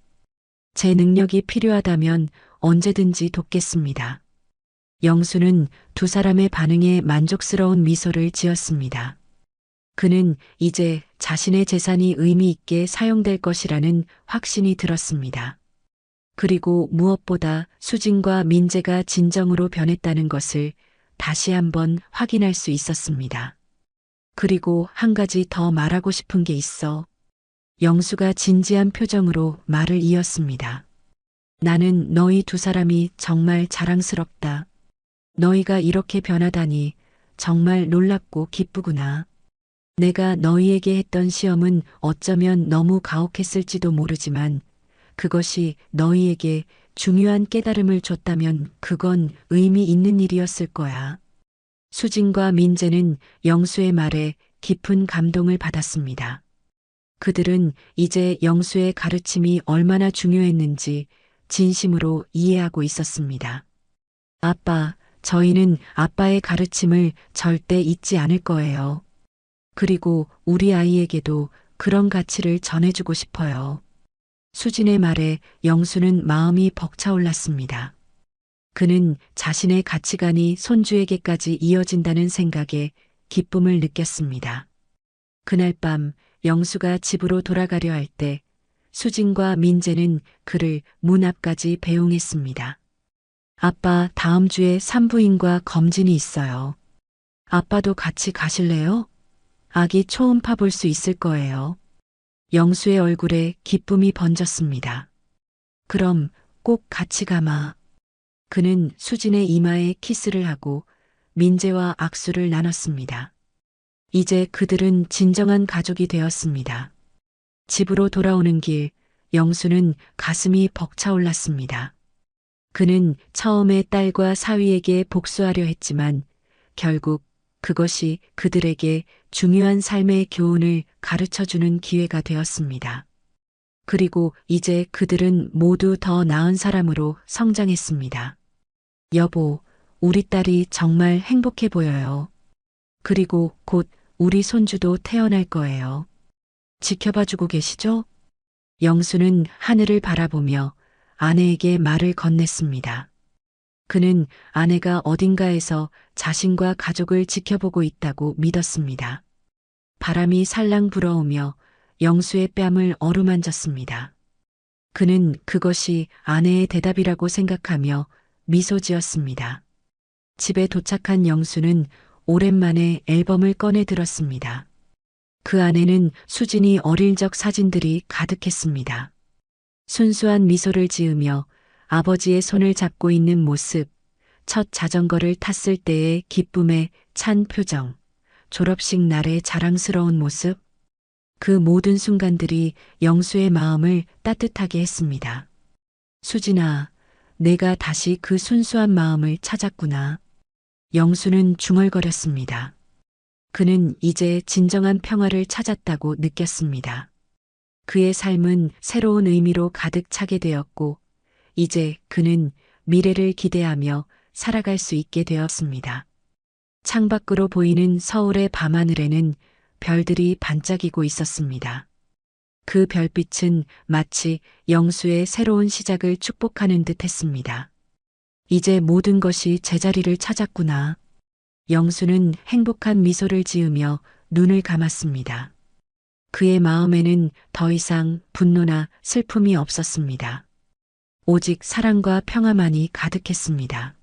제 능력이 필요하다면 언제든지 돕겠습니다. 영수는 두 사람의 반응에 만족스러운 미소를 지었습니다. 그는 이제 자신의 재산이 의미 있게 사용될 것이라는 확신이 들었습니다. 그리고 무엇보다 수진과 민재가 진정으로 변했다는 것을 다시 한번 확인할 수 있었습니다. 그리고 한 가지 더 말하고 싶은 게 있어. 영수가 진지한 표정으로 말을 이었습니다. 나는 너희 두 사람이 정말 자랑스럽다. 너희가 이렇게 변하다니 정말 놀랍고 기쁘구나. 내가 너희에게 했던 시험은 어쩌면 너무 가혹했을지도 모르지만 그것이 너희에게 중요한 깨달음을 줬다면 그건 의미 있는 일이었을 거야. 수진과 민재는 영수의 말에 깊은 감동을 받았습니다. 그들은 이제 영수의 가르침이 얼마나 중요했는지 진심으로 이해하고 있었습니다. 아빠, 저희는 아빠의 가르침을 절대 잊지 않을 거예요. 그리고 우리 아이에게도 그런 가치를 전해주고 싶어요. 수진의 말에 영수는 마음이 벅차올랐습니다. 그는 자신의 가치관이 손주에게까지 이어진다는 생각에 기쁨을 느꼈습니다. 그날 밤 영수가 집으로 돌아가려 할 때 수진과 민재는 그를 문 앞까지 배웅했습니다. 아빠, 다음 주에 산부인과 검진이 있어요. 아빠도 같이 가실래요? 아기 초음파 볼 수 있을 거예요. 영수의 얼굴에 기쁨이 번졌습니다. 그럼 꼭 같이 가마. 그는 수진의 이마에 키스를 하고 민재와 악수를 나눴습니다. 이제 그들은 진정한 가족이 되었습니다. 집으로 돌아오는 길, 영수는 가슴이 벅차올랐습니다. 그는 처음에 딸과 사위에게 복수하려 했지만 결국 그것이 그들에게 중요한 삶의 교훈을 가르쳐 주는 기회가 되었습니다. 그리고 이제 그들은 모두 더 나은 사람으로 성장했습니다. 여보, 우리 딸이 정말 행복해 보여요. 그리고 곧 우리 손주도 태어날 거예요. 지켜봐 주고 계시죠? 영수는 하늘을 바라보며 아내에게 말을 건넸습니다. 그는 아내가 어딘가에서 자신과 가족을 지켜보고 있다고 믿었습니다. 바람이 살랑 불어오며 영수의 뺨을 어루만졌습니다. 그는 그것이 아내의 대답이라고 생각하며 미소 지었습니다. 집에 도착한 영수는 오랜만에 앨범을 꺼내 들었습니다. 그 안에는 수진이 어릴 적 사진들이 가득했습니다. 순수한 미소를 지으며 아버지의 손을 잡고 있는 모습, 첫 자전거를 탔을 때의 기쁨에 찬 표정, 졸업식 날의 자랑스러운 모습, 그 모든 순간들이 영수의 마음을 따뜻하게 했습니다. 수진아, 내가 다시 그 순수한 마음을 찾았구나. 영수는 중얼거렸습니다. 그는 이제 진정한 평화를 찾았다고 느꼈습니다. 그의 삶은 새로운 의미로 가득 차게 되었고, 이제 그는 미래를 기대하며 살아갈 수 있게 되었습니다. 창밖으로 보이는 서울의 밤하늘에는 별들이 반짝이고 있었습니다. 그 별빛은 마치 영수의 새로운 시작을 축복하는 듯 했습니다. 이제 모든 것이 제자리를 찾았구나. 영수는 행복한 미소를 지으며 눈을 감았습니다. 그의 마음에는 더 이상 분노나 슬픔이 없었습니다. 오직 사랑과 평화만이 가득했습니다.